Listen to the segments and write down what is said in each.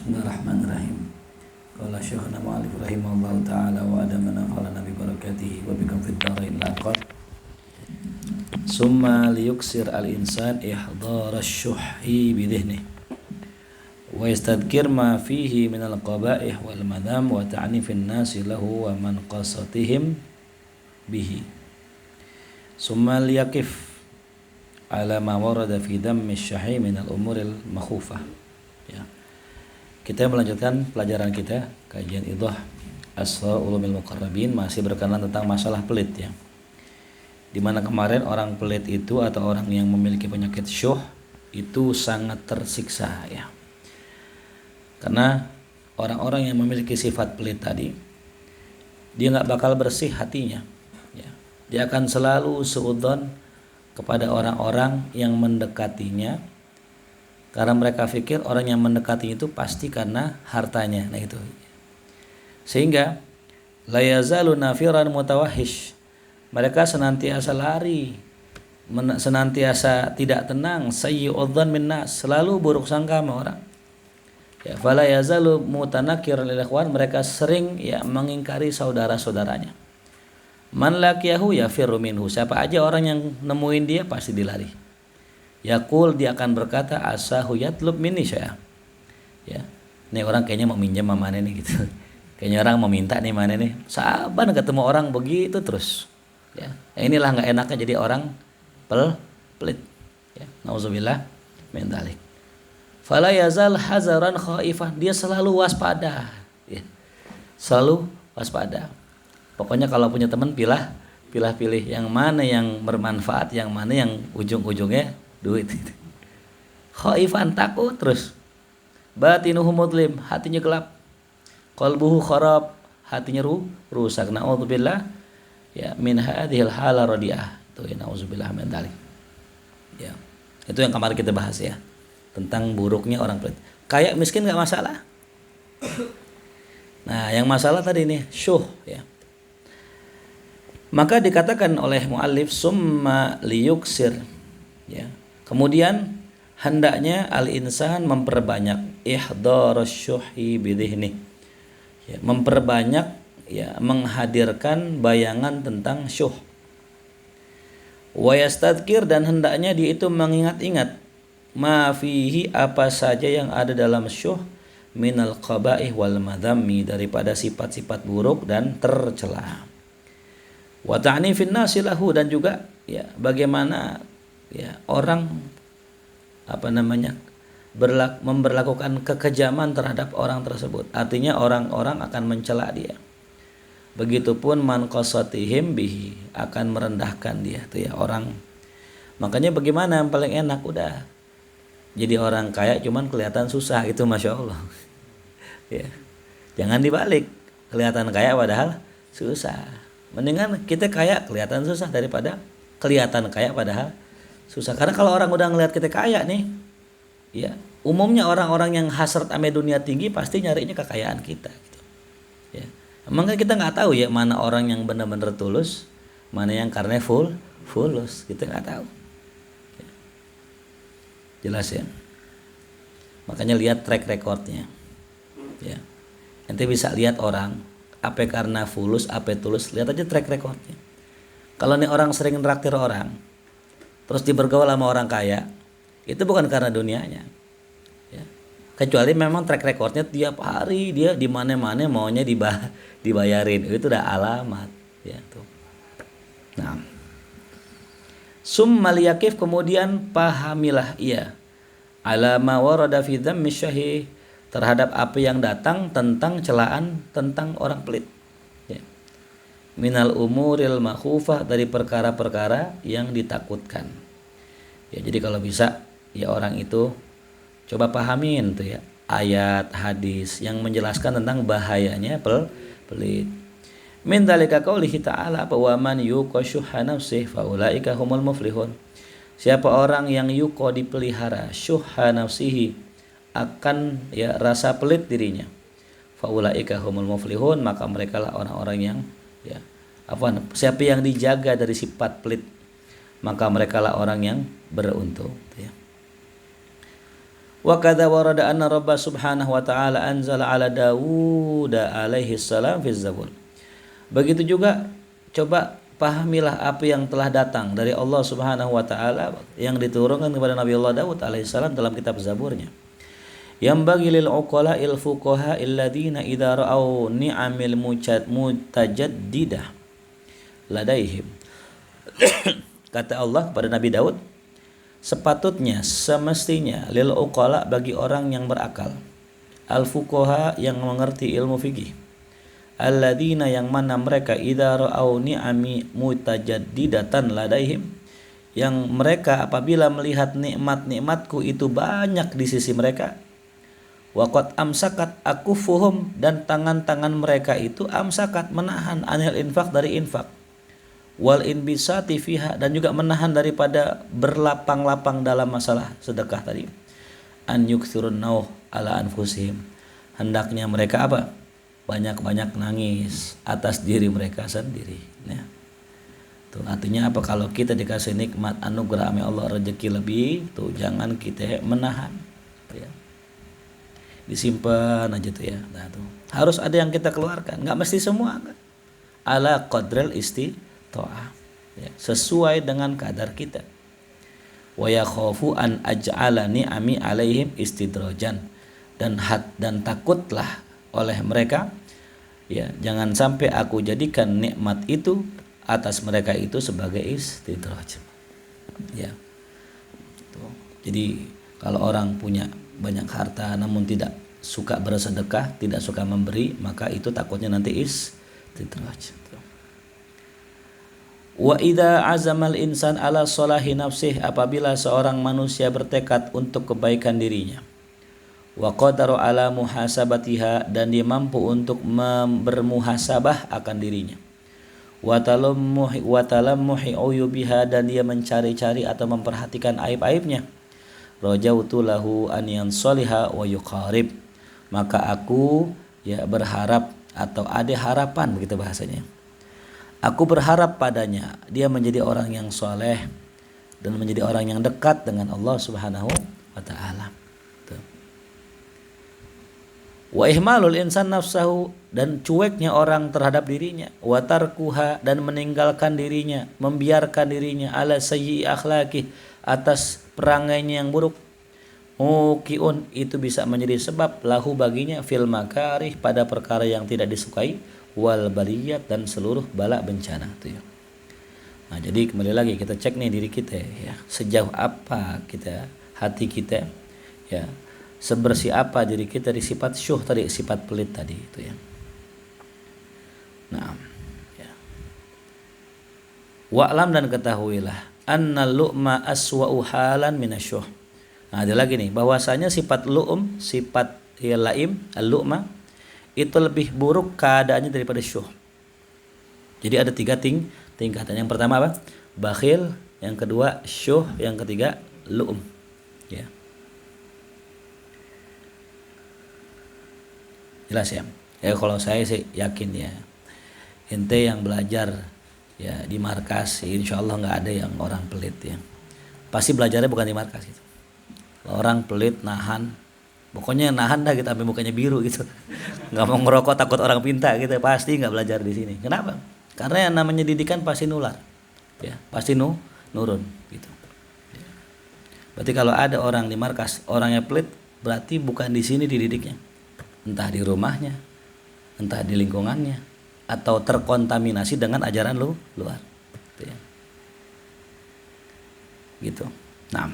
Bismillahirrahmanirrahim. Qala Syekhuna Ma'alif rahimahullahu ta'ala wa adamana falana bi barakatihi wa bikum fid dharain laqad. Summa liyuksir al-insan ihdar asy-syuhhi bi dhihnihi wa yastadhkir ma fihi min al-qaba'ih wal madam wa ta'nifin nasi lahu wa man qasatihim bihi. Summa liyaqif ala ma warada fi dhammi asy-syuhhi min al-umuril makhufah. Ya. Kita melanjutkan pelajaran kita, kajian Idah Asrar Ulumil Muqarrabin, masih berkenan tentang masalah pelit ya. Dimana kemarin orang pelit itu atau orang yang memiliki penyakit syuh itu sangat tersiksa ya. Karena orang-orang yang memiliki sifat pelit tadi, dia nggak bakal bersih hatinya ya. Dia akan selalu suudzon kepada orang-orang yang mendekatinya, karena mereka pikir orang yang mendekati itu pasti karena hartanya. Nah itu. Sehingga la yazalu nafiran mutawahish. Mereka senantiasa lari, senantiasa tidak tenang, sayyi'udzan minnas, selalu buruk sangka sama orang. Ya, fala yazalu mutanakkiran lil ikhwan, mereka sering ya mengingkari saudara-saudaranya. Man laqiyahu yafirru minhu, siapa aja orang yang nemuin dia pasti dilari. Yaqul, dia akan berkata asahu yatlub minni syai'a. Ya. Nih orang kayaknya mau minjam sama mana nih gitu. Kayaknya orang mau minta nih mana nih. Saban ketemu orang begitu terus. Ya. Inilah enggak enaknya jadi orang pelit. Ya. Nauzubillah min dzalik. Fala yazal hazaran khaifan, dia selalu waspada. Ya. Selalu waspada. Pokoknya kalau punya teman pilih yang mana yang bermanfaat, yang mana yang ujung-ujungnya duit. Khaifan, takut terus. Batinuhu mudlim, hatinya gelap. Qalbuhu kharab, hatinya rusak. Na'udzubillah ya min hadhil hala radiah. Tuh ya, na'udzubillah min dzalik. Ya. Itu yang kemarin kita bahas ya. Tentang buruknya orang pelit. Kaya miskin enggak masalah. Nah, yang masalah tadi nih syuh ya. Maka dikatakan oleh muallif summa liyuksir ya. Kemudian hendaknya al-insan memperbanyak ihdharasy syuhhi bidhihni. Ya, memperbanyak ya menghadirkan bayangan tentang syuh. Wa yastadhkir, dan hendaknya dia itu mengingat-ingat ma fihi, apa saja yang ada dalam syuh minal qaba'ih wal madhammi, daripada sifat-sifat buruk dan tercela. Wa ta'nifin nasi lahu, dan juga ya bagaimana ya orang memberlakukan kekejaman terhadap orang tersebut. Artinya orang-orang akan mencela dia. Begitupun man qasatihim bihi, akan merendahkan dia tuh ya orang. Makanya bagaimana yang paling enak, udah jadi orang kaya cuman kelihatan susah, itu masya Allah. Ya. Jangan dibalik, kelihatan kaya padahal susah. Mendingan kita kaya kelihatan susah daripada kelihatan kaya padahal susah. Karena kalau orang udah ngelihat kita kaya nih, ya umumnya orang-orang yang hasrat ame dunia tinggi pasti nyarinya kekayaan kita. Gitu. Ya, emang kita nggak tahu ya mana orang yang benar-benar tulus, mana yang karena fulus, kita nggak tahu. Ya. Jelas ya. Makanya lihat track recordnya. Ya, nanti bisa lihat orang apa karena fulus, apa tulus, lihat aja track recordnya. Kalau nih orang sering nraktir orang, terus dibergaul sama orang kaya, itu bukan karena dunianya ya. Kecuali memang track recordnya tiap hari dia di mana-mana maunya dibayarin, itu udah alamat ya tuh. Nah, summa liyaqif, kemudian pahamilah ia ala ma warada fi dzammi syahih, terhadap apa yang datang tentang celaan tentang orang pelit ya. Minal umuril makhufah, dari perkara-perkara yang ditakutkan. Ya, jadi kalau bisa ya orang itu coba pahamin tuh ya ayat hadis yang menjelaskan tentang bahayanya pelit. Min dzalika qaulihi ta'ala wa man yuqashuha nafsihi fa ulaika humul muflihun. Siapa orang yang yuqa, dipelihara, syuhha nafsihi, akan ya rasa pelit dirinya, fa ulaika humul muflihun, maka mereka lah orang-orang yang ya siapa yang dijaga dari sifat pelit, maka mereka lah orang yang beruntung ya. Wa kadza warada anna Rabb subhanahu wa ta'ala anzala ala Dawud alaihi salam fi Zabur. Begitu juga coba pahamilah apa yang telah datang dari Allah subhanahu wa ta'ala yang diturunkan kepada Nabi Allah Daud alaihi salam dalam kitab Zaburnya. Yang bagi lil uqala il fuqaha alladhina idza ra'au ni'amil mutajaddidah ladaihim. Kata Allah kepada Nabi Daud, sepatutnya semestinya lil uqala bagi orang yang berakal, al fuqaha yang mengerti ilmu fikih, alladzina yang mana mereka idza ra'au ni'ami mutajaddidatan ladaihim, yang mereka apabila melihat nikmat-nikmatku itu banyak di sisi mereka, waqad amsakat akufuhum, dan tangan-tangan mereka itu amsakat menahan anil infak dari infak, wal inbisati fiha, dan juga menahan daripada berlapang-lapang dalam masalah sedekah tadi, an yukthirun nauh ala anfusihim, hendaknya mereka apa? Banyak-banyak nangis atas diri mereka sendiri. Ya. Tuh, artinya apa? Kalau kita dikasih nikmat anugerah oleh Allah, rezeki lebih, tuh jangan kita menahan. Ya. Disimpan aja tuh ya. Nah, tuh harus ada yang kita keluarkan. Nggak mesti semua. Kan? Ala qadril istito'ah. Ya. Sesuai dengan kadar kita. Wa yakhafu an aj'ala ni'ami alaihim istidrajan, dan takutlah oleh mereka, ya, jangan sampai aku jadikan nikmat itu atas mereka itu sebagai istidraj. Ya. Tuh. Jadi kalau orang punya banyak harta namun tidak suka bersedekah, tidak suka memberi, maka itu takutnya nanti istidraj. Wa idza azamal insan ala salahi nafsih, apabila seorang manusia bertekad untuk kebaikan dirinya, wa qadara ala muhasabatiha, dan dia mampu untuk bermuhasabah akan dirinya, wa talammuhi uyubiha, dan dia mencari-cari atau memperhatikan aib-aibnya, rajautu lahu an yansaliha wa yuqarib, maka aku ya berharap, atau ada harapan begitu bahasanya, aku berharap padanya dia menjadi orang yang soleh dan menjadi orang yang dekat dengan Allah subhanahu wa ta'ala. Wa ihmalul insan nafsahu, dan cueknya orang terhadap dirinya, wa tarkuha, dan meninggalkan dirinya, membiarkan dirinya, ala sayyi akhlaqih, atas perangainya yang buruk, muqiun, itu bisa menjadi sebab lahu baginya fil makarih, pada perkara yang tidak disukai, wal baliyat, dan seluruh bala bencana itu ya. Nah, jadi kembali lagi kita cek nih diri kita ya, sejauh apa kita, hati kita ya, sebersih apa diri kita di sifat syuh tadi, sifat pelit tadi itu ya. Nah, ya. Wa'lam, dan ketahuilah anna lu'ma aswa'u halan minasyuh. Nah, ada lagi nih bahwasanya sifat lu'um, sifat ya laim, al-lu'ma, itu lebih buruk keadaannya daripada syuh. Jadi ada 3 tingkatan. Yang pertama apa? Bakhil, yang kedua syuh, yang ketiga lu'um. Ya. Jelas ya. Ya kalau saya sih yakin ya, ente yang belajar ya di markas, insya Allah nggak ada yang orang pelit ya. Pasti belajarnya bukan di markas gitu. Orang pelit nahan, pokoknya nahan dah gitu sampai mukanya biru gitu. Nggak mau ngerokok takut orang pinta gitu, pasti nggak belajar di sini. Kenapa? Karena yang namanya didikan pasti nular, ya pasti nurun gitu. Berarti kalau ada orang di markas orangnya pelit, berarti bukan di sini dididiknya. Entah di rumahnya, entah di lingkungannya, atau terkontaminasi dengan ajaran luar. Gitu. Nah,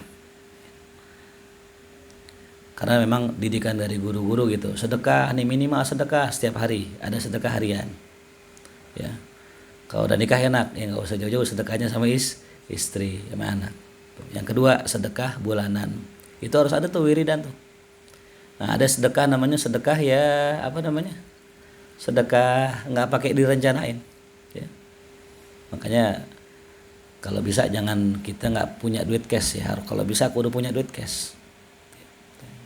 karena memang didikan dari guru-guru gitu, sedekah nih, minimal sedekah setiap hari, ada sedekah harian. Ya, kalau udah nikah enak, ya nggak usah jauh-jauh sedekahnya sama istri, sama anak. Yang kedua sedekah bulanan, itu harus ada tuh wiridan tuh. Nah, ada sedekah namanya sedekah ya apa namanya, sedekah nggak pakai direncanain ya. Makanya kalau bisa jangan, kita nggak punya duit cash ya, kalau bisa aku udah punya duit cash.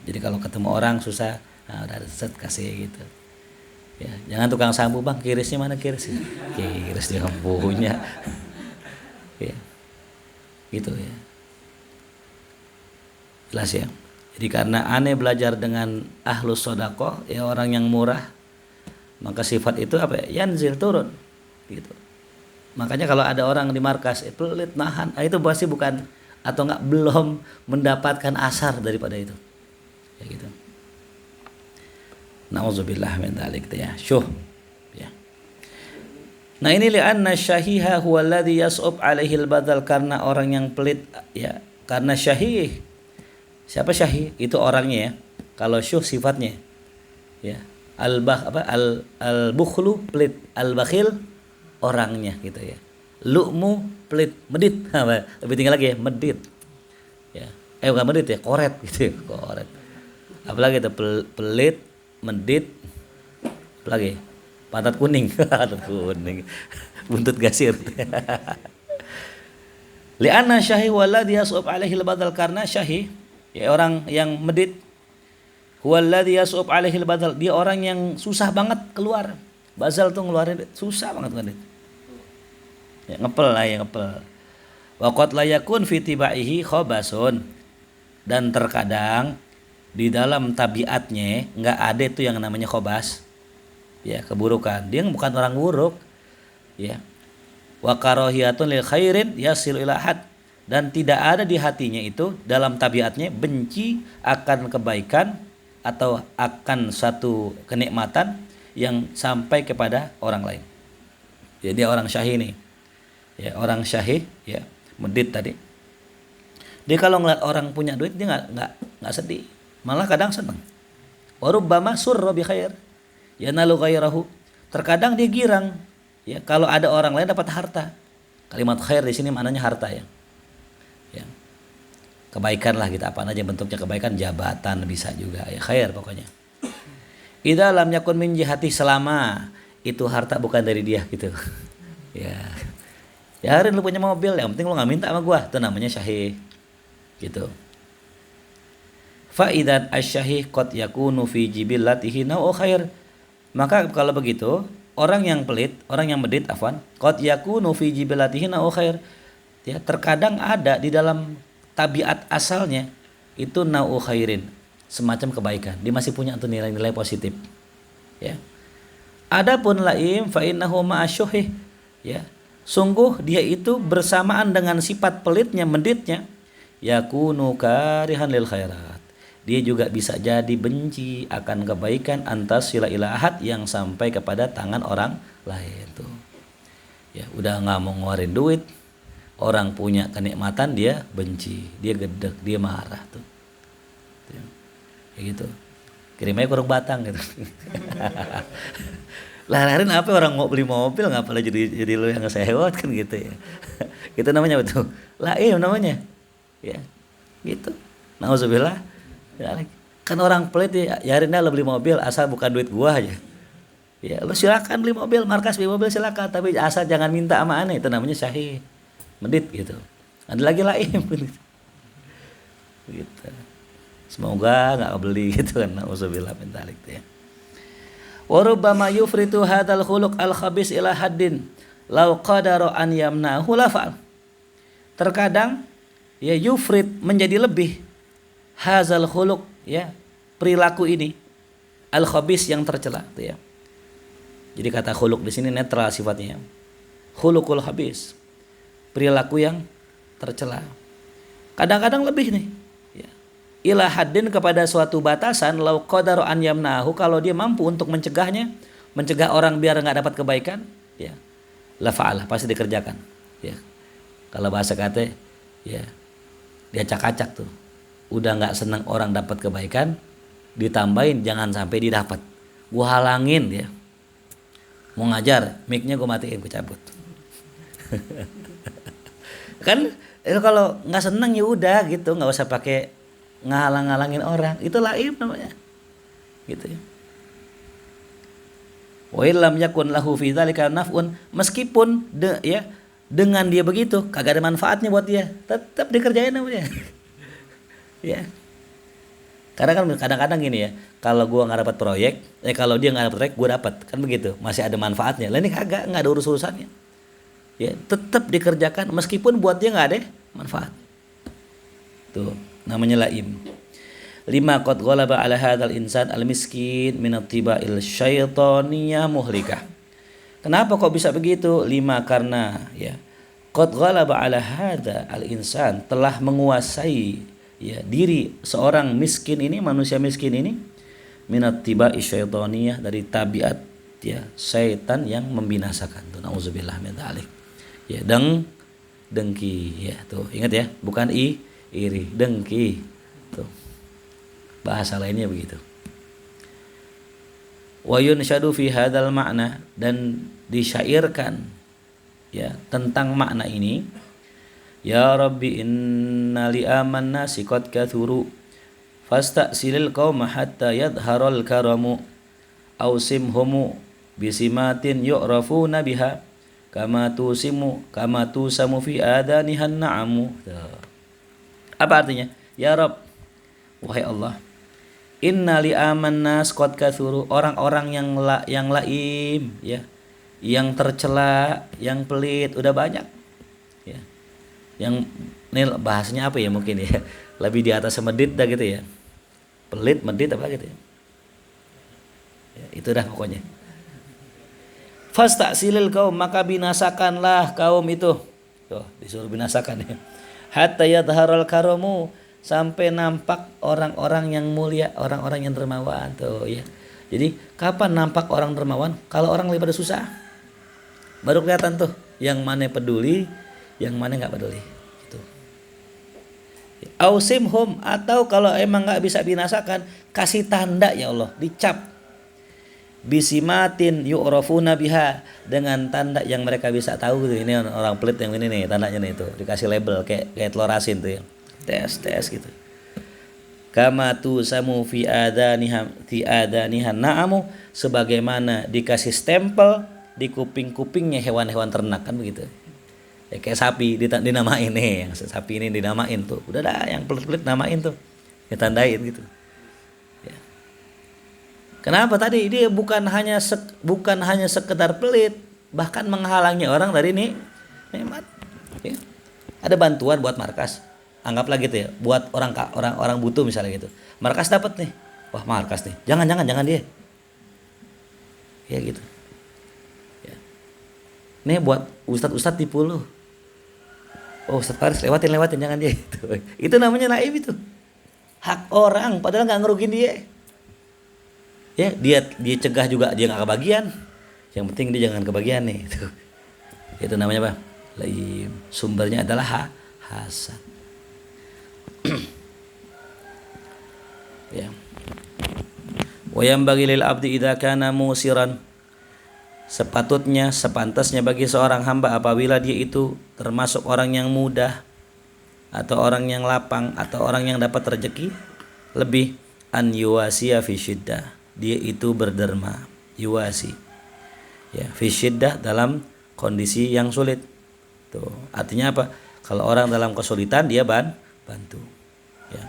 Jadi kalau ketemu orang susah, nah udah set kasih gitu ya. Jangan tukang sambu, bang kirisnya mana, kiris dia punya ya gitu ya. Jelas ya. Jadi karena aneh belajar dengan ahlus sodaqoh, ya orang yang murah, maka sifat itu apa ya? Yanzil, turun gitu. Makanya kalau ada orang di markas pelit, nahan, itu pasti bukan, atau enggak, belum mendapatkan asar daripada itu. Ya gitu. Nauzubillah min dzalik ya. Syuh. Ya. Nah ini li'anna syahiha huwa alladhi yas'ub alaihi al-badal, karena orang yang pelit ya, karena syahih. Siapa syahih? Itu orangnya ya. Kalau syuh sifatnya. Ya. Al-bukhlu pelit, al-bakhil orangnya gitu ya. Lu'mu pelit, medit. Lebih tinggi lagi ya, medit. Ya. Bukan medit ya, koret gitu ya, koret. Apalagi itu pelit, medit, apalagi pantat kuning, pantat kuning, buntut gasir. Li'anna syahih walladhi yas'ub alaihi al-badal, karena syahih ya orang yang medit, walladhi yas'ub alaihi al-badal, dia orang yang susah banget keluar. Bazal tuh ngeluarin susah banget kan. Ya ngepel lah, ya ngepel. Wa qad la yakun fi tibaihi khabasun, dan terkadang di dalam tabiatnya nggak ada itu yang namanya khobas, ya keburukan. Dia bukan orang buruk, ya. Wa karahiyatun lil khairin yasil ila had, dan tidak ada di hatinya itu dalam tabiatnya benci akan kebaikan atau akan satu kenikmatan yang sampai kepada orang lain. Jadi orang syahih nih, ya orang syahih, ya medit tadi. Dia kalau ngeliat orang punya duit dia nggak sedih, malah kadang senang. Wa rubbama surra bi khair yanalu ghairahu, terkadang dia girang ya kalau ada orang lain dapat harta. Kalimat khair di sini maknanya harta ya. Ya. Kebaikan lah gitu, apa aja bentuknya kebaikan, jabatan bisa juga ya, khair pokoknya. Idza lam yakun min jihati, selama itu harta bukan dari dia gitu. Ya. Ya hari lu punya mobil, yang penting lu enggak minta sama gua, itu namanya syahih. Gitu. Fa idzan asy-syahih qad yakunu fi jibillatihi nau'u khair. Maka kalau begitu, orang yang pelit, orang yang medit afwan, qad yakunu fi jibillatihi nau'u khair. Ya, terkadang ada di dalam tabiat asalnya itu nau'u khairin, semacam kebaikan. Dia masih punya tuh nilai-nilai positif. Ya. Adapun laim fa innahu ma'asyuhih, ya. Sungguh dia itu bersamaan dengan sifat pelitnya, meditnya, yakunu karihan lil khairat. Dia juga bisa jadi benci akan kebaikan antas sila ila ahad, yang sampai kepada tangan orang lain tuh. Ya, udah nggak mau ngeluarin duit, orang punya kenikmatan dia benci, dia gedek, dia marah tuh. Kayak gitu. Kirim aja kurang batang gitu. Laharin apa orang mau beli mobil nggak pernah jadi lo yang sewot kan gitu ya. Itu namanya betul. Laim namanya. Ya. Gitu. Nauzubillah. Ya, kan orang pelit ya, yarin dah lo beli mobil asal bukan duit gua aja. Ya, lo silakan beli mobil, markas beli mobil silakan, tapi asal jangan minta sama aneh, itu namanya syahih. Medit gitu. Ada lagi laim gitu. Semoga nggak beli gitu kan. Nauzubillah min dzalik ya. Wa rubbama yufritu hadzal khuluq al khabis ila haddin law qadara an yamnahu la fa'al. Terkadang ya yufrit menjadi lebih hadzal khuluq, ya perilaku ini al khabis yang tercela tuh ya. Jadi kata khuluq di sini netral sifatnya. Khuluqul khabis, perilaku yang tercela. Kadang-kadang lebih nih. Ila haddin, kepada suatu batasan, lau qadaru an yamnahu, kalau dia mampu untuk mencegahnya, mencegah orang biar nggak dapat kebaikan, ya la fa'alah, pasti dikerjakan. Ya, kalau bahasa kata, ya dia acak-acak tuh, udah nggak senang orang dapat kebaikan, ditambahin jangan sampai didapat, gua halangin ya, mau ngajar, mic-nya gua matiin, gua cabut. Kan kalau nggak senang ya udah gitu, nggak usah pakai ngalang-ngalangin orang, itu laim namanya gitu ya. Wa illam yakun lahu fi dzalika naf'un, meskipun dengan dia begitu kagak ada manfaatnya buat dia, tetap dikerjain namanya. Ya. Karena kan kadang-kadang gini ya, kalau gua nggak dapat proyek, kalau dia nggak dapat proyek gua dapat, kan begitu, masih ada manfaatnya. Lah ini kagak, nggak ada urusannya. Ya, tetap dikerjakan meskipun buat dia nggak ada manfaat. Tuh namanya laim. lima qad ghalaba ala hadzal insan al-miskin min at-tiba'il syaitaniyah muhlikah. Kenapa kok bisa begitu? Lima, karena ya qad ghalaba ala hadza al-insan, telah menguasai ya diri seorang miskin ini, manusia miskin ini, minat tiba'i syaitaniyah, dari tabiat ya syaitan yang membinasakan. Tuh nauzubillah min dzalik. Ya dengki ya, tuh ingat ya, bukan iri, dengki. Tuh. Bahasa lainnya begitu. Wa yunshadu fi hadzal ma'na, dan disyairkan ya tentang makna ini. Ya Rabbi inna li amanna siqad kathuru fasta'silil qauma hatta yadharal karamu ausimhumu bisimatin yu'rafuna biha kama tusamu fi adanihan na'amu. Apa artinya? Ya Rabb, wahai Allah, inna li amanna siqad kathuru, orang-orang yang laim ya, yang tercela, yang pelit udah banyak ya. Yang ini bahasanya apa ya, mungkin ya lebih di atas medit dah gitu ya, pelit medit apa gitu ya, itu dah pokoknya. Fasta'silil kaum, maka binasakanlah kaum itu. Tuh disuruh binasakan ya. Hatta yadharal karamu, sampai nampak orang-orang yang mulia, orang-orang yang dermawan. Tuh ya. Jadi kapan nampak orang dermawan? Kalau orang lagi pada susah, baru kelihatan tuh yang mana peduli, yang mana nggak peduli. Gitu. Ausimhum, atau kalau emang nggak bisa binasakan, kasih tanda ya Allah, dicap. Bisimatin yu'rafuna biha, dengan tanda yang mereka bisa tahu gitu. Ini orang pelit yang ini nih tandanya nih, itu dikasih label kayak telur asin tuh ya. Tes gitu. Kama tusamu fi adanihan na'amu, sebagaimana dikasih stempel di kuping-kupingnya hewan-hewan ternak, kan begitu. Ya, kayak sapi dinamain nih, yang sapi ini dinamain tuh. Udah dah yang pelit-pelit namain tuh. Ditandain gitu. Ya. Kenapa tadi dia bukan hanya sekedar pelit, bahkan menghalangi orang dari nikmat. Ya. Ada bantuan buat markas. Anggaplah gitu ya, buat orang butuh misalnya gitu. Markas dapat nih. Wah, markas nih. Jangan dia. Ya gitu. Ya. Nih buat ustadz di Puluh. Oh, Ustadz Faris lewatin jangan dia itu. Itu namanya naib itu. Hak orang padahal enggak ngerugin dia. Ya, dia cegah juga dia enggak kebagian. Yang penting dia jangan kebagian nih itu. Itu namanya apa? Laim. Sumbernya adalah hasad. Ya. Wa yanbaghi lil abdi idza kana musiran, sepantasnya bagi seorang hamba apabila dia itu termasuk orang yang mudah atau orang yang lapang atau orang yang dapat rezeki lebih, an yuwasiya fi syiddah, dia itu berderma, yuwasi ya fi syiddah, dalam kondisi yang sulit. Tuh artinya apa? Kalau orang dalam kesulitan dia bantu ya.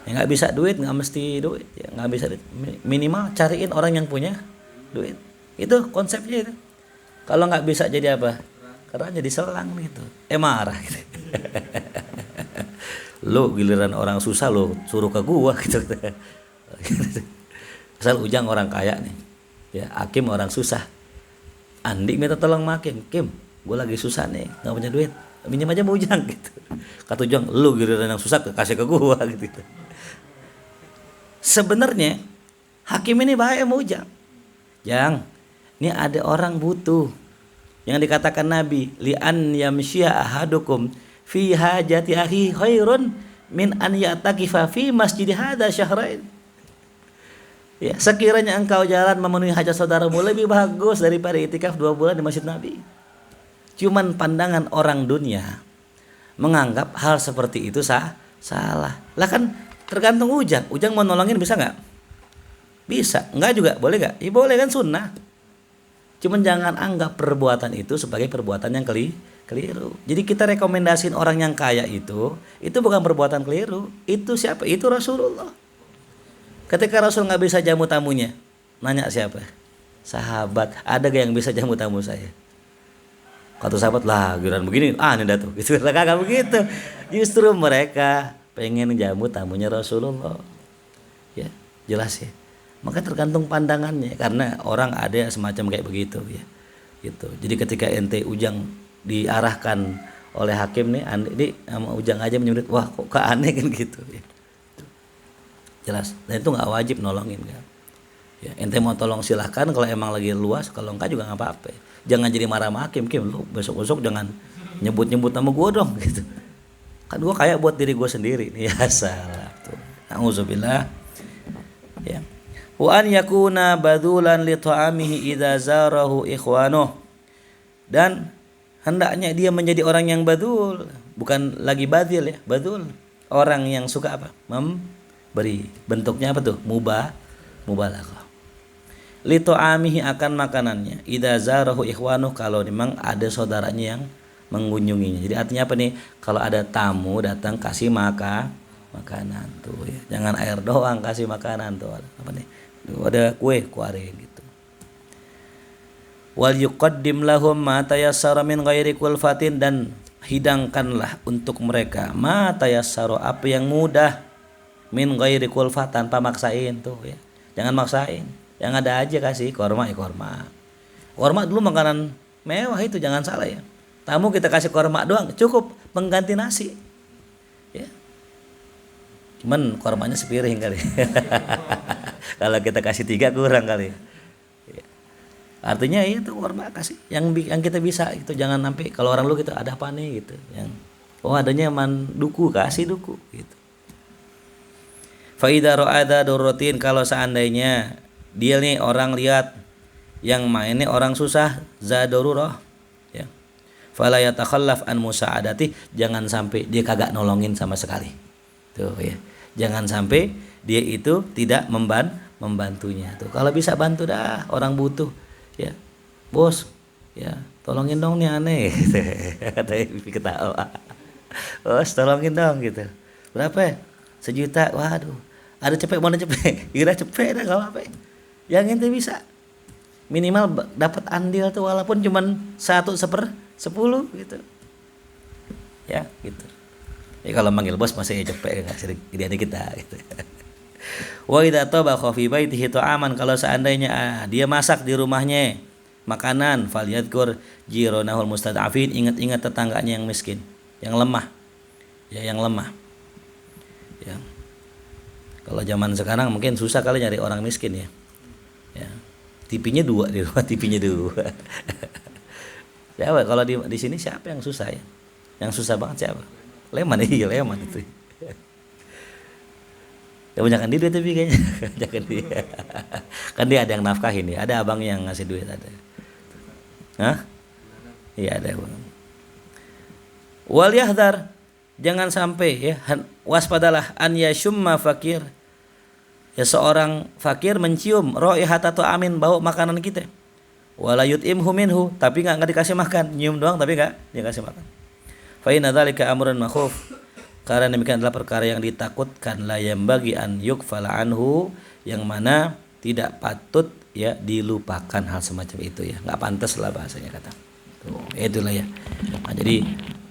Ya nggak bisa duit, nggak mesti duit ya, nggak bisa duit, minimal cariin orang yang punya duit. Itu konsepnya itu. Kalau nggak bisa jadi apa? Karena jadi selang gitu. Marah gitu. Lo giliran orang susah lo suruh ke gua gitu. Asal Ujang orang kaya nih. Ya, Hakim orang susah. Andi minta tolong Hakim. Kim, gua lagi susah nih, nggak punya duit. Minjem aja mau Ujang gitu. Kata Ujang, lo giliran yang susah kasih ke gua gitu. Sebenarnya Hakim ini baik sama Ujang. Jang, ini ada orang butuh. Yang dikatakan Nabi, li an yamshiya ahadukum fi hajati akhi khairun min an ya'takifa fi masjid hadza syahrain. Ya, sekiranya engkau jalan memenuhi hajat saudaramu lebih bagus daripada itikaf 2 bulan di Masjid Nabi. Cuman pandangan orang dunia menganggap hal seperti itu salah. Lah kan tergantung Ujang. Ujang mau nolongin bisa enggak? Bisa. Enggak juga, boleh enggak? Ya boleh, kan sunnah. Cuman jangan anggap perbuatan itu sebagai perbuatan yang keliru. Jadi kita rekomendasiin orang yang kaya itu bukan perbuatan keliru. Itu siapa? Itu Rasulullah. Ketika Rasul nggak bisa jamu tamunya, nanya siapa? Sahabat. Ada gak yang bisa jamu tamu saya? Kata sahabat, lah giliran begini, ini dah tuh. Gitu, kagak begitu. Justru mereka pengen jamu tamunya Rasulullah. Ya, jelas ya. Maka tergantung pandangannya, karena orang ada semacam kayak begitu ya. Gitu. Jadi ketika ente Ujang diarahkan oleh hakim nih, ini sama Ujang aja menyebut, wah kok aneh kan gitu ya. Jelas. Dan itu nggak wajib nolongin kan. Ya, ente mau tolong silahkan kalau emang lagi luas, kalau enggak juga nggak apa-apa. Jangan jadi marah sama hakim, Kim, lu besok-besok jangan nyebut-nyebut nama gue dong gitu. Kan gue kayak buat diri gue sendiri nih. Ya salah tuh. Nauzubillah. Ya. Wa an yakuna badulan li ta'amihi idza zarahu ikhwanuh. Dan hendaknya dia menjadi orang yang badul, bukan lagi badil ya, badul. Orang yang suka apa? Memberi. Bentuknya apa tuh? Mubalaghah. Li ta'amihi akan makanannya. Idza zarahu ikhwanuh, kalau memang ada saudaranya yang mengunjunginya. Jadi artinya apa nih? Kalau ada tamu datang kasih makanan tuh ya. Jangan air doang, kasih makanan tuh. Apa nih? Ada kue gitu. Wal yuqaddim lahum ma tayassara min ghairi kulfatin, dan hidangkanlah untuk mereka ma tayassara, apa yang mudah, min ghairi kulfat, tanpa maksain tuh ya. Jangan maksain. Yang ada aja kasih korma ya korma. Korma dulu makanan mewah itu, jangan salah ya. Tamu kita kasih korma doang cukup pengganti nasi. Ya. Cuman kormanya sepiring kali. Kalau kita kasih 3 kurang kali. Ya. Artinya itu korma kasih yang kita bisa itu, jangan sampai kalau orang lu gitu ada apa nih gitu. Yang adanya duku, kasih duku gitu. Fa idza ra'ada durratin, kalau seandainya dia nih orang lihat yang mainnya orang susah, zadururah ya. Fala yatakhallaf an musa'adati, jangan sampai dia kagak nolongin sama sekali. Tuh ya. Jangan sampai dia itu tidak membantunya tuh. Kalau bisa bantu dah, orang butuh ya. Bos, ya, tolongin dong nih aneh. Kata ketawa. Bos, tolongin dong gitu. Berapa? 1 juta. Waduh. Ada cepet, mana cepet? Kira cepet dah, enggak apa-apa. Yang ente bisa minimal dapat andil tuh, walaupun cuman 1/10 gitu ya gitu ya. Kalau manggil bos masih cepet, nggak sering jadi kita gitu. Wa idza tabakha fi baitihi ta'aman, kalau seandainya dia masak di rumahnya makanan, falyadhkur jironahul mustad'afin, ingat-ingat tetangganya yang miskin, yang lemah ya, yang lemah ya. Kalau zaman sekarang mungkin susah kali nyari orang miskin ya. Ya. TV-nya 2 di rumah, TV-nya 2. Siapa kalau di sini siapa yang susah ya? Yang susah banget siapa? Leman, iya Leman itu. Ya banyakan dia tapi kayaknya. Jangan dia. Kan dia ada yang nafkahin ya, ada abang yang ngasih duit ada. Hah? Iya ada abang. Wal yahdar, jangan sampai ya, waspadalah an yashumma fakir. Ya seorang fakir mencium raihata amin, bau makanan kita. Wala yut'imhu minhu, tapi enggak dikasih makan, nyium doang tapi enggak dikasih makan. Fa inna dzalika amrun makhuf, karena demikian adalah perkara yang ditakutkan, la yambagi an yukfala anhu, yang mana tidak patut ya dilupakan hal semacam itu ya. Enggak pantas lah bahasanya kata. Tuh, itulah ya. Nah, jadi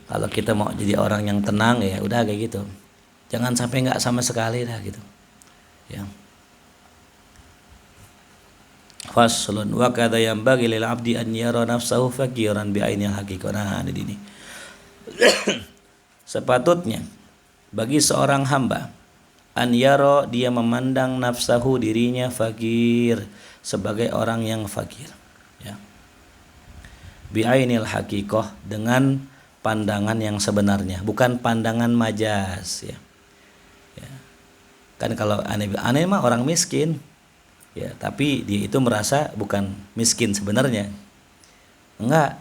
kalau kita mau jadi orang yang tenang ya udah kayak gitu. Jangan sampai enggak sama sekali dah gitu. Ya. Faslun wa kadza yanbaghi lil 'abdi an yara nafsahu faqiran bi ainil haqiqah. Nah, ini. Sepatutnya bagi seorang hamba an yara, dia memandang nafsahu, dirinya fakir, sebagai orang yang fakir ya. Bi ainil haqiqah, dengan pandangan yang sebenarnya, bukan pandangan majas ya. Kan kalau aneh mah orang miskin ya, tapi dia itu merasa bukan miskin sebenarnya. Enggak.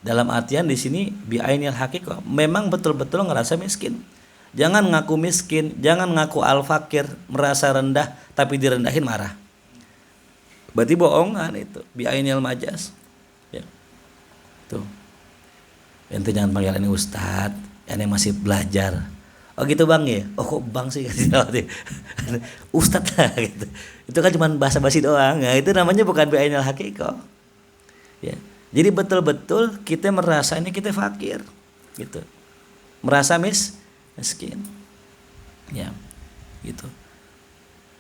Dalam artian di sini bi ainil haqiqah, memang betul-betul ngerasa miskin. Jangan ngaku miskin, jangan ngaku al-fakir, merasa rendah tapi direndahin marah. Berarti bohongan itu, bi ainil majas. Ya. Tuh. Ente jangan panggil ini ustaz, ini masih belajar. Oh gitu bang ya, oh kok bang sih, ustadz lah gitu. Itu kan cuma basa-basi doang, ya itu namanya bukan bi'ainil haqiqah. Ya, jadi betul-betul kita merasa ini kita fakir, gitu, merasa miskin. Ya, gitu.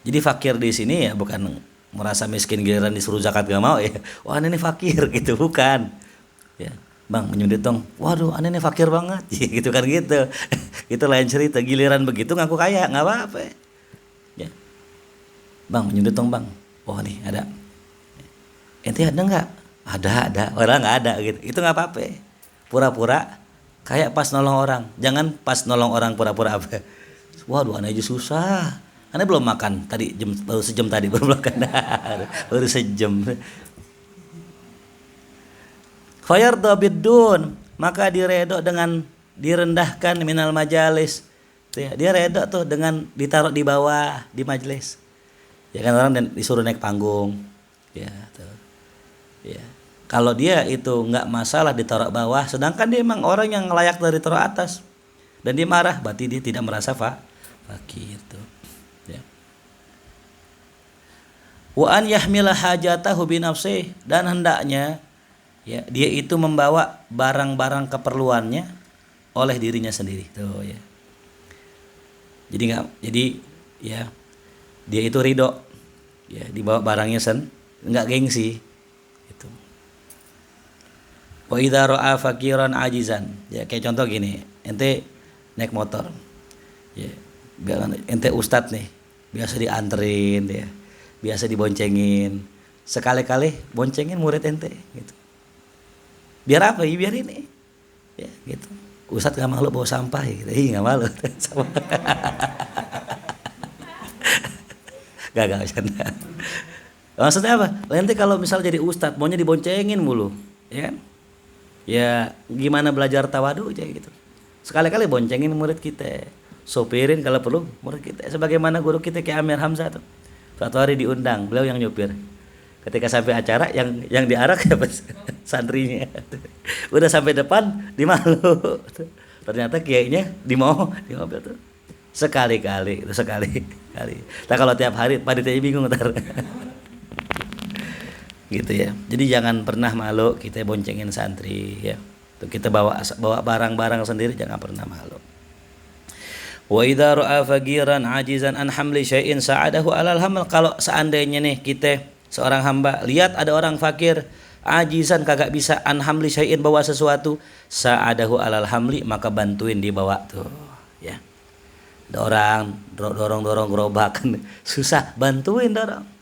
Jadi fakir di sini ya bukan merasa miskin giliran disuruh zakat gak mau ya. Wah, ini fakir gitu, bukan. Ya. Bang, menyundit dong. Waduh, aneh ini fakir banget. Gitu kan gitu. Itu lain cerita. Giliran begitu ngaku kaya, nggak apa-apa. Ya. Bang, menyundit dong, Bang. Oh, nih ada. Ente ada nggak? Ada. Orang nggak ada gitu. Itu nggak apa-apa. Pura-pura kayak pas nolong orang. Jangan pas nolong orang pura-pura apa. Waduh, aneh aja susah. Aneh belum makan tadi baru sejam tadi baru makan. Baru sejam. Fayarda bidun, maka diredok dengan direndahkan minal majalis. Dia redok tuh dengan ditaruh di bawah di majelis. Ya kan orang dan disuruh naik panggung. Ya, tuh. Ya. Kalau dia itu nggak masalah ditaruh bawah, sedangkan dia emang orang yang layak dari taruh atas dan dia marah, berarti dia tidak merasa fakir tuh. Ya. Wa an yahmila hajatahu bi nafsihi, dan hendaknya ya dia itu membawa barang-barang keperluannya oleh dirinya sendiri tuh ya. Jadi ya dia itu ridho ya dibawa barangnya enggak gengsi itu. Wa idza ra'a fakiran ajizan, ya kayak contoh gini, ente naik motor ya, ente ustadz nih, biasa dianterin ya, biasa diboncengin, sekali-kali boncengin murid ente gitu. Biar apa? Ya biar ini. Ya gitu. Ustadz gak malu bawa sampah ya gitu. Gak malu. Gak bercanda. Maksudnya apa? Nanti kalau misal jadi ustadz maunya diboncengin mulu, ya kan? Ya gimana belajar tawadu aja gitu. Sekali-kali boncengin murid kita, sopirin kalau perlu murid kita. Sebagaimana guru kita kayak Amir Hamzah tuh. Suatu hari diundang, beliau yang nyupir. Ketika sampai acara yang diarak ya santrinya. Udah sampai depan di malu. Ternyata kiainya di mobil tuh. Sekali-kali. Nah kalau tiap hari panitianya bingung ntar. Gitu ya. Jadi jangan pernah malu kita boncengin santri ya. Tuh kita bawa barang-barang sendiri, jangan pernah malu. Wa idza ra'a faqiran ajizan an hamli syai'in sa'adahu 'alal hamal. Kalau seandainya nih kita seorang hamba lihat ada orang fakir ajizan kagak bisa an hamli syai'in bawa sesuatu, sa'adahu 'alal hamli, maka bantuin dibawa tuh ya. Ada orang dorong gerobak susah, bantuin dorong.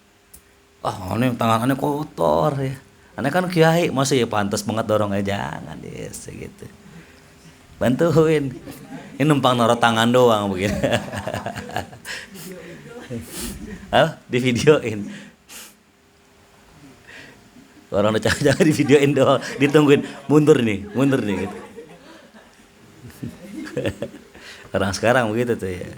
Oh, ini tangan aneh kotor ya. Aneh kan kiai, masih ya pantas banget dorong aja, jangan yes, gitu. Bantuin. Ini numpang naruh tangan doang begini. Di videoin. Orang udah jangan di videoin doang, ditungguin mundur nih gitu. Orang sekarang begitu tuh ya.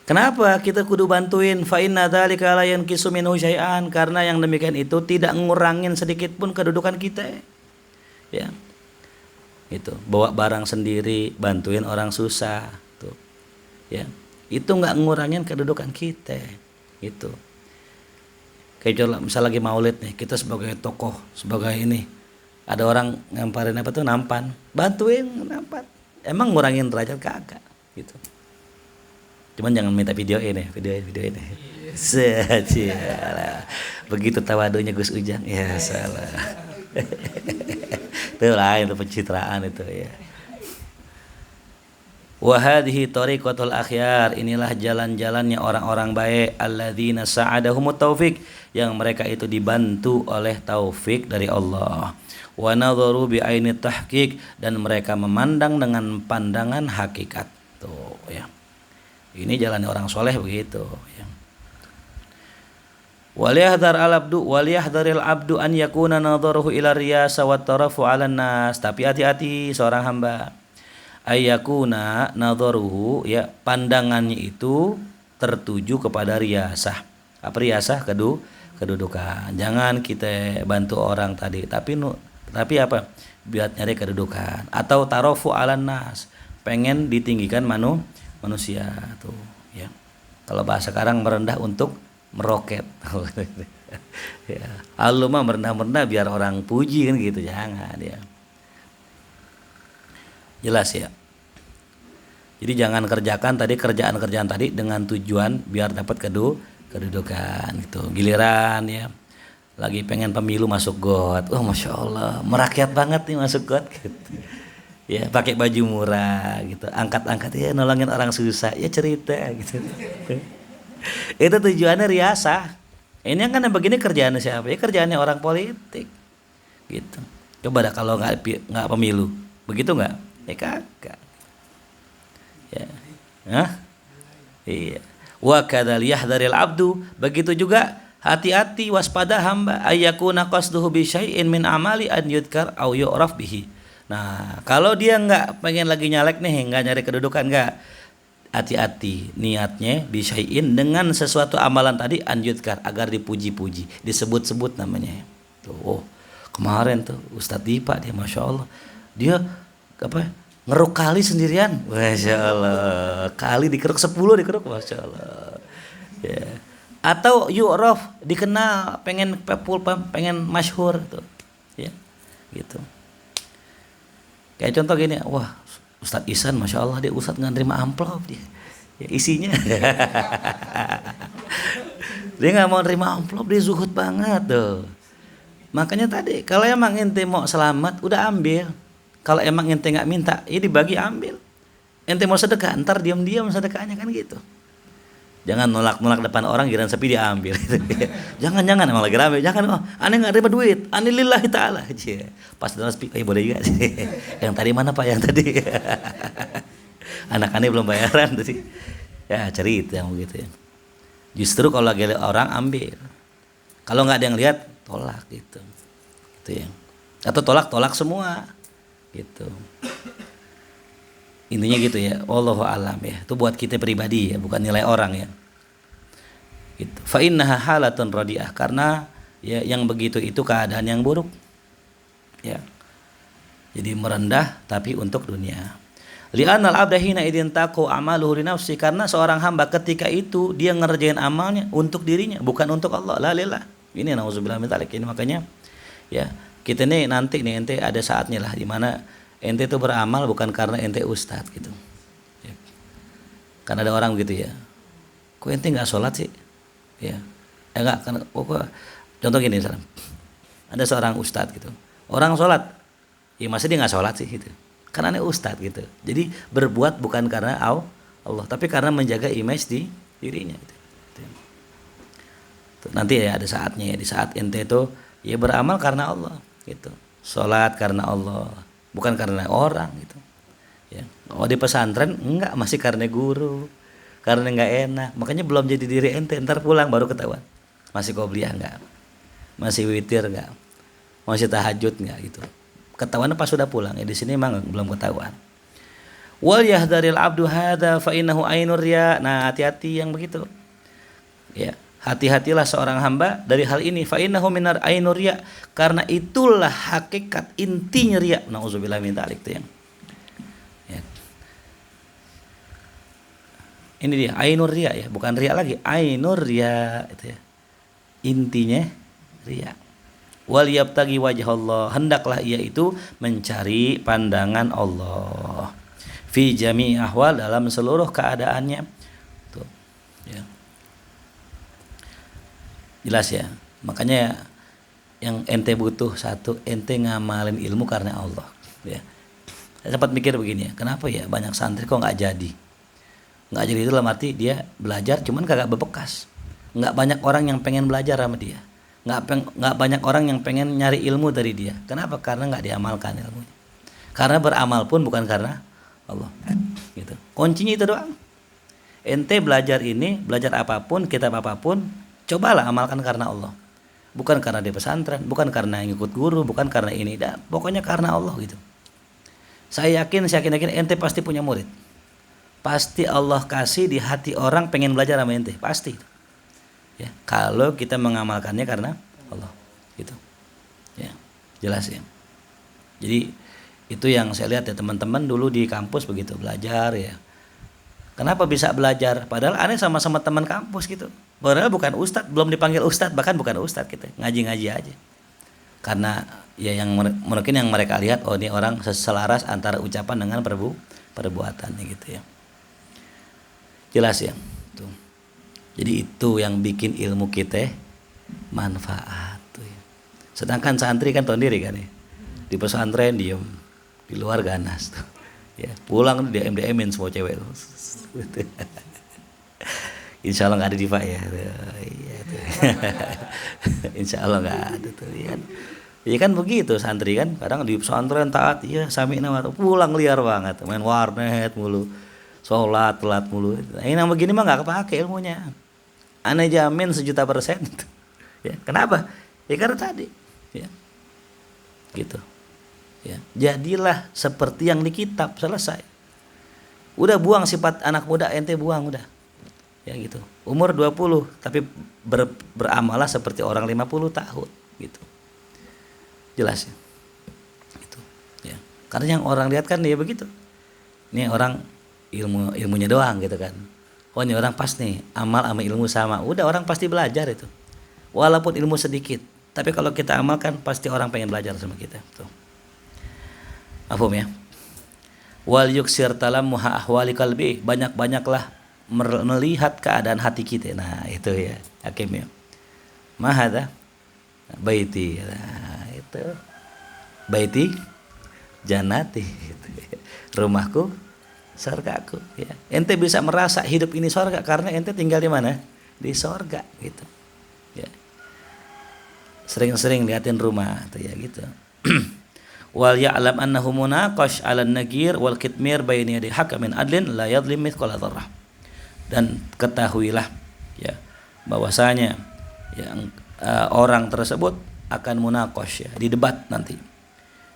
Kenapa kita kudu bantuin? Fa inna dzalika la yanqisu minhu syai'an, karena yang demikian itu tidak ngurangin sedikit pun kedudukan kita. Ya. Itu bawa barang sendiri, bantuin orang susah tuh. Ya. Itu enggak ngurangin kedudukan kita. Itu. Kayak misal lagi maulid nih, kita sebagai tokoh, sebagai ini, ada orang ngamparin apa tuh nampan, bantuin nampan. Emang ngurangin derajat kagak gitu. Cuman jangan minta video ini. Sajalah. Begitu tawadunya Gus Ujang, ya salah. Itu lain, itu pencitraan itu ya. Wa hadhihi tariqatul akhyar, inilah jalan-jalannya orang-orang baik, alladzina sa'adahumut taufik, yang mereka itu dibantu oleh taufik dari Allah. Wa nadharu bi aini tahqiq, dan mereka memandang dengan pandangan hakikat. Tuh ya. Ini jalannya orang soleh begitu ya. Waliyahdharil abdu an yakuna nadharuhu ila riyasa wa tarafu 'alan nas. Tapi hati-hati seorang hamba, ayyakuna nadharuhu, ya pandangannya itu tertuju kepada riyasah. Apa riyasah? Kedudukan. Jangan kita bantu orang tadi, tapi apa? Biar nyari kedudukan, atau tarafu 'alan nas, pengen ditinggikan manusia tuh ya. Kalau bahasa sekarang merendah untuk meroket. Ya, Allah mah merendah biar orang puji kan gitu, jangan ya. Jelas ya. Jadi jangan kerjakan tadi kerjaan-kerjaan tadi dengan tujuan biar dapat kedudukan gitu. Giliran ya lagi pengen pemilu masuk got. Oh masya Allah merakyat banget nih masuk got gitu. Ya pakai baju murah gitu, angkat-angkat ya nolongin orang susah ya cerita gitu. Itu tujuannya riasah. Ini kan yang begini kerjaannya siapa? Ya kerjaannya orang politik gitu. Coba dah kalau nggak pemilu, begitu nggak? Ya kagak. Ya, hah? Iya. Wa kadzal yahdharil abdu, begitu juga hati-hati waspada hamba ayyakuna qasduhu bi syai'in min amali an yudkar au yu'raf bihi. Nah, kalau dia nggak pengen lagi nyalek nih, nggak nyari kedudukan nggak, hati-hati niatnya bisyai'in dengan sesuatu amalan tadi anjutkan agar dipuji-puji, disebut-sebut namanya. Tuh, oh, kemarin tuh Ustadz Dipa dia masya Allah dia apa ngeruk kali sendirian, masya Allah kali dikeruk 10 dikeruk masya Allah. Ya. Atau yu'raf dikenal pengen pengen masyhur tuh, ya gitu. Kayak contoh gini, wah Ustadz Ihsan masya Allah dia Ustadz nggak nerima amplop dia, ya, isinya dia nggak mau nerima amplop, dia zuhud banget tuh. Makanya tadi kalau emang ente mau selamat udah ambil, kalau emang ente nggak minta ya dibagi ambil. Ente mau sedekah ntar diam-diam sedekahnya kan gitu. Jangan nolak-nolak depan orang giliran sepi diambil. jangan emang lagi rame, jangan oh aneh nggak terima duit, aneh lillahi ta'ala. Pas dalam sepi, boleh juga sih. Yang tadi mana Pak yang tadi? Anak aneh belum bayaran tadi. Ya cerita yang begitu ya. Justru kalau lagi orang ambil, kalau nggak ada yang lihat tolak gitu, gitu ya. Atau tolak semua, gitu. Intinya gitu ya, wallahu alam ya. Itu buat kita pribadi ya, bukan nilai orang ya. Gitu. Fa innaha halatun radiah, karena ya yang begitu itu keadaan yang buruk. Ya. Jadi merendah tapi untuk dunia. Li'annal abda hina idin taqu amaluhu li nafsi, karena seorang hamba ketika itu dia ngerjain amalnya untuk dirinya, bukan untuk Allah. La lillah. Ini nauzubillah min dzalik. Ini makanya ya, kita nih nanti nih ente ada saatnya lah di mana ente itu beramal bukan karena ente ustadz gitu ya. Karena ada orang begitu ya, kok ente nggak sholat sih ya, enggak karena contoh gini misalnya ada seorang ustadz gitu, orang sholat ya masa dia nggak sholat sih gitu, karena ente ustadz gitu. Jadi berbuat bukan karena Allah tapi karena menjaga image di dirinya gitu. Nanti ya ada saatnya ya, di saat ente itu ya beramal karena Allah gitu, sholat karena Allah bukan karena orang gitu ya. Oh di pesantren enggak, masih karena guru, karena enggak enak, makanya belum jadi diri ente, ntar pulang baru ketahuan masih qobliyah enggak, masih witir enggak, masih tahajud enggak gitu, ketahuan pas sudah pulang ya. Di sini emang belum ketahuan. Wal yahdharil abdu hadza fa innahu ainur riya. Nah hati-hati yang begitu ya, hati-hatilah seorang hamba dari hal ini. Fa innahu minar ainur riya, karena itulah hakikat intinya riya. Nauzubillah min dzalik tuh ya. Ini dia ainur riya ya, bukan riya lagi, ainur riya itu ya. Intinya riya. Wal yabtagi wajh Allah, hendaklah ia itu mencari pandangan Allah. Fi jami' ahwal, dalam seluruh keadaannya. Tuh. Ya. Jelas ya, makanya yang ente butuh satu, ente ngamalin ilmu karena Allah ya. Saya sempat mikir begini ya, kenapa ya banyak santri kok nggak jadi itu dalam arti dia belajar cuman kagak berbekas. Nggak banyak orang yang pengen belajar sama dia, nggak banyak orang yang pengen nyari ilmu dari dia. Kenapa? Karena nggak diamalkan ilmunya. Karena beramal pun bukan karena Allah gitu. Kuncinya itu doang. Ente belajar ini, belajar apapun, kitab apapun, cobalah amalkan karena Allah. Bukan karena di pesantren, bukan karena ngikut guru, bukan karena ini, dan pokoknya karena Allah gitu. Saya yakin ente pasti punya murid. Pasti Allah kasih di hati orang pengen belajar sama ente, pasti. Ya, kalau kita mengamalkannya karena Allah gitu. Ya, jelas ya. Jadi itu yang saya lihat ya, teman-teman dulu di kampus begitu belajar ya. Kenapa bisa belajar? Padahal aneh sama-sama teman kampus gitu. Padahal bukan ustadz, belum dipanggil ustadz, bahkan bukan ustadz gitu. Ngaji-ngaji aja. Karena ya yang mungkin yang mereka lihat, oh ini orang selaras antara ucapan dengan perbuatannya gitu ya. Jelas ya. Tuh. Jadi itu yang bikin ilmu kita manfaat tuh ya. Sedangkan santri kan tahu diri kan ya. Di pesantren diem, di luar ganas tuh. Ya, pulang dia MDM-in semua cewek tuh. Insya Allah nggak ada diva ya. Iya, insya Allah nggak ada tuh ya. Ya kan begitu santri kan, kadang di pesantren taat, iya sami nama pulang liar banget, main warnet mulu, sholat telat mulu. Nah, ini yang begini mah nggak kepake ilmunya. Aneh jamin 1.000.000%. Ya, kenapa? Ya karena tadi, ya, gitu. Ya, jadilah seperti yang di kitab, selesai. Udah buang sifat anak muda, ente buang udah. Ya gitu. Umur 20 tapi beramalah seperti orang 50 tahun gitu. Jelas ya. Gitu. Ya. Karena yang orang lihat kan dia begitu. Ini orang ilmunya doang gitu kan. Oh ini orang pas nih, amal sama ilmu sama. Udah orang pasti belajar itu. Walaupun ilmu sedikit, tapi kalau kita amalkan pasti orang pengen belajar sama kita. Tuh. Mafhum ya? Wal yuksir talammuha ahwali qalbi, banyak-banyaklah melihat keadaan hati kita. Nah, itu ya, Hakim ya. Mahada baiti. Nah, itu. Baiti janati gitu. Rumahku surgaku ya. Ente bisa merasa hidup ini surga karena ente tinggal di mana? Di surga gitu. Ya. Sering-sering liatin rumah tuh ya gitu. Wal ya'lam annahu munaqash 'ala an-nagir wal kitmir bayna yadi hakamin adlin la yadhlim mithqala dzarrah. Dan ketahuilah ya bahwasanya yang orang tersebut akan munaqash ya, di debat nanti.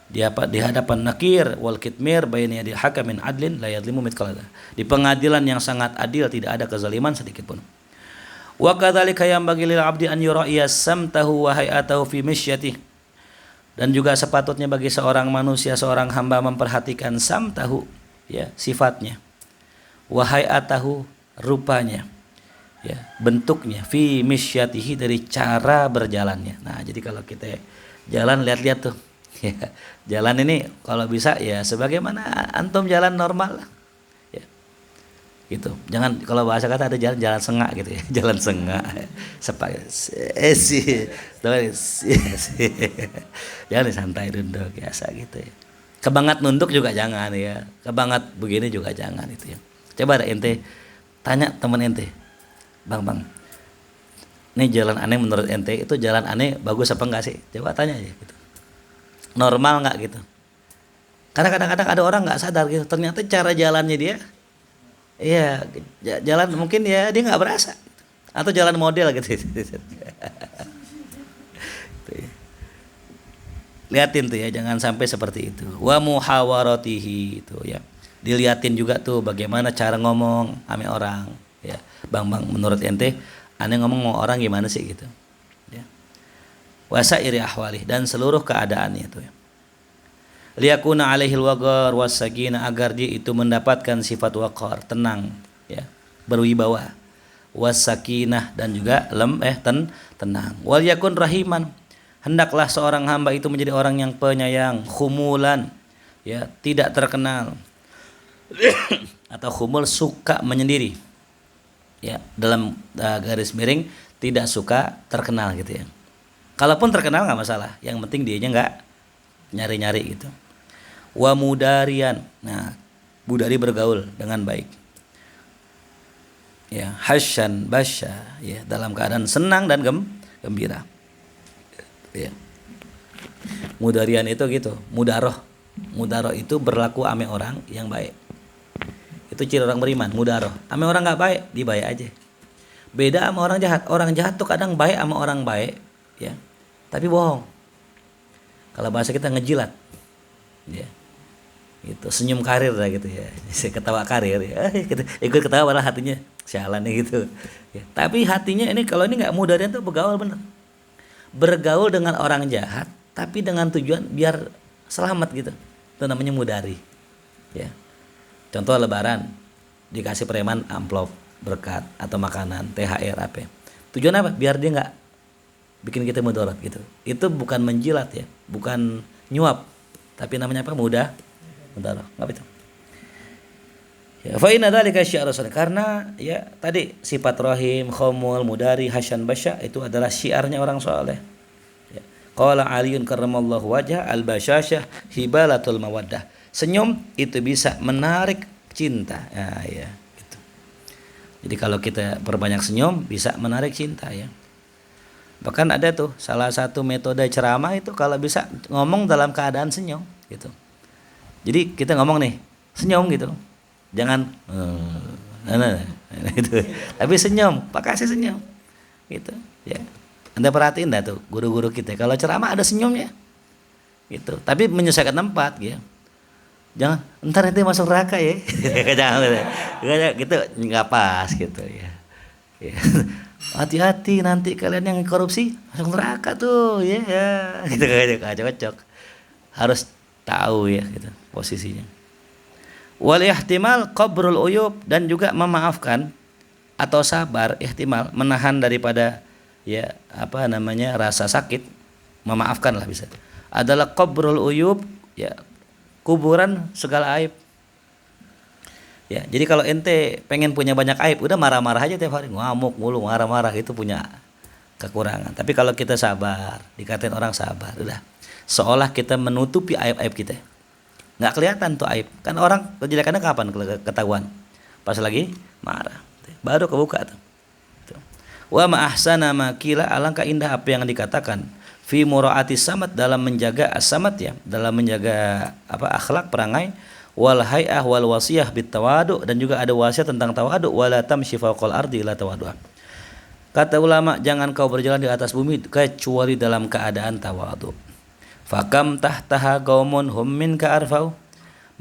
Di hadapan nakir wal kitmir bayna yadi hakamin adlin la yadhlimu mithqala dzarrah. Di pengadilan yang sangat adil tidak ada kezaliman sedikit pun. Wa kadzalika yanbaghi lil 'abdi an yura'iya samtahu wa hay'atahu fi mishyatihi. Dan juga sepatutnya bagi seorang manusia, seorang hamba memperhatikan samtahu ya, sifatnya. Wa hay'atahu, rupanya. Ya, bentuknya fi mishyatihi, dari cara berjalannya. Nah, jadi kalau kita jalan lihat-lihat tuh. Ya, jalan ini kalau bisa ya sebagaimana antum jalan normal lah. Gitu. Jangan, kalau bahasa kata ada jalan sengak gitu ya. Jalan sengak. Jangan santai duduk biasa gitu ya. Kebangat nunduk juga jangan ya. Kebangat begini juga jangan itu ya. Coba ada ente tanya teman ente. Bang, ini jalan aneh menurut ente, itu jalan aneh bagus apa enggak sih? Coba tanya aja gitu. Normal enggak gitu. Karena kadang-kadang ada orang enggak sadar gitu. Ternyata cara jalannya dia, iya, jalan mungkin ya dia nggak berasa, atau jalan model gitu. Liatin tuh ya, jangan sampai seperti itu. Wa muhawaratihi itu ya, diliatin juga tuh bagaimana cara ngomong ame orang ya. Bang, menurut ente aneh ngomong sama orang gimana sih gitu ya. Wasairi ahwali, dan seluruh keadaannya itu ya. Liyakuna alaihil waqar was-sakinah, agar dia itu mendapatkan sifat waqar, tenang ya, berwibawa, was-sakinah, dan juga tenang. Wal yakun rahiman, hendaklah seorang hamba itu menjadi orang yang penyayang, khumulan ya, tidak terkenal atau khumul, suka menyendiri ya, dalam garis miring tidak suka terkenal gitu ya. Kalaupun terkenal nggak masalah, yang penting dianya nggak nyari-nyari gitu. Wa mudarian, nah budari bergaul dengan baik ya, hasyan basya ya, dalam keadaan senang dan gembira ya. Mudarian itu gitu, mudaroh itu berlaku ame orang yang baik, itu ciri orang beriman. Mudaroh ame orang nggak baik dibaik aja. Beda sama orang jahat. Orang jahat tuh kadang baik sama orang baik ya, tapi bohong. Kalau bahasa kita ngejilat ya, gitu, senyum karir lah gitu ya, ketawa karir ya, ikut ketawa malah hatinya sialan gitu ya. Tapi hatinya ini, kalau ini nggak mudarian tuh bergaul bener, bergaul dengan orang jahat tapi dengan tujuan biar selamat gitu, itu namanya mudari ya. Contoh lebaran dikasih preman amplop berkat atau makanan THR apa, tujuan apa? Biar dia nggak bikin kita mudarat gitu. Itu bukan menjilat ya, bukan nyuap, tapi namanya apa? Mudarat. Nggak betul. Ya, fa inna dzalika syiar Rasul, karena ya tadi sifat rahim, khamul, mudari, hasan, basya itu adalah syiarnya orang saleh. Ya. Qala Aliun karramallahu wajha al-basyasyah hibalatul mawaddah. Senyum itu bisa menarik cinta. Ya, gitu. Jadi kalau kita perbanyak senyum bisa menarik cinta ya. Bahkan ada tuh salah satu metode ceramah itu kalau bisa ngomong dalam keadaan senyum gitu. Jadi kita ngomong nih, senyum gitu. Jangan gitu. Tapi senyum, kasih senyum. Gitu, ya. Anda perhatiin dah tuh guru-guru kita kalau ceramah ada senyumnya. Gitu. Tapi menyesuaikan tempat gitu. Jangan entar nanti masuk neraka ya. Jangan gitu, enggak pas gitu ya. Ya. Hati-hati nanti kalian yang korupsi masuk neraka tuh ya. Gitu aja cocok. Harus tahu ya gitu posisinya. Wal ihtimal qabrul uyub, dan juga memaafkan atau sabar, ihtimal menahan daripada ya rasa sakit, memaafkan lah bisa. Adalah qabrul uyub, ya kuburan segala aib. Ya, jadi kalau ente pengen punya banyak aib, udah marah-marah aja tiap hari, ngamuk mulu, marah-marah, itu punya kekurangan. Tapi kalau kita sabar, dikatain orang sabar, udah seolah kita menutupi aib-aib kita. Nggak kelihatan tuh aib. Kan orang kejelekannya kapan ketahuan? Pas lagi marah. Baru kebuka tuh. Wa ma ahsana ma qila, alangkah indah apa yang dikatakan fi muraati samat, dalam menjaga as-samat ya, dalam menjaga akhlak perangai, wal hay'ah wal wasiyah bit tawadu, dan juga ada wasiat tentang tawadu, wala tamshi fawqal ardi ila tawadu. Kata ulama, jangan kau berjalan di atas bumi kecuali dalam keadaan tawadu. Fakam tahtaha qaumun hum minka arfau,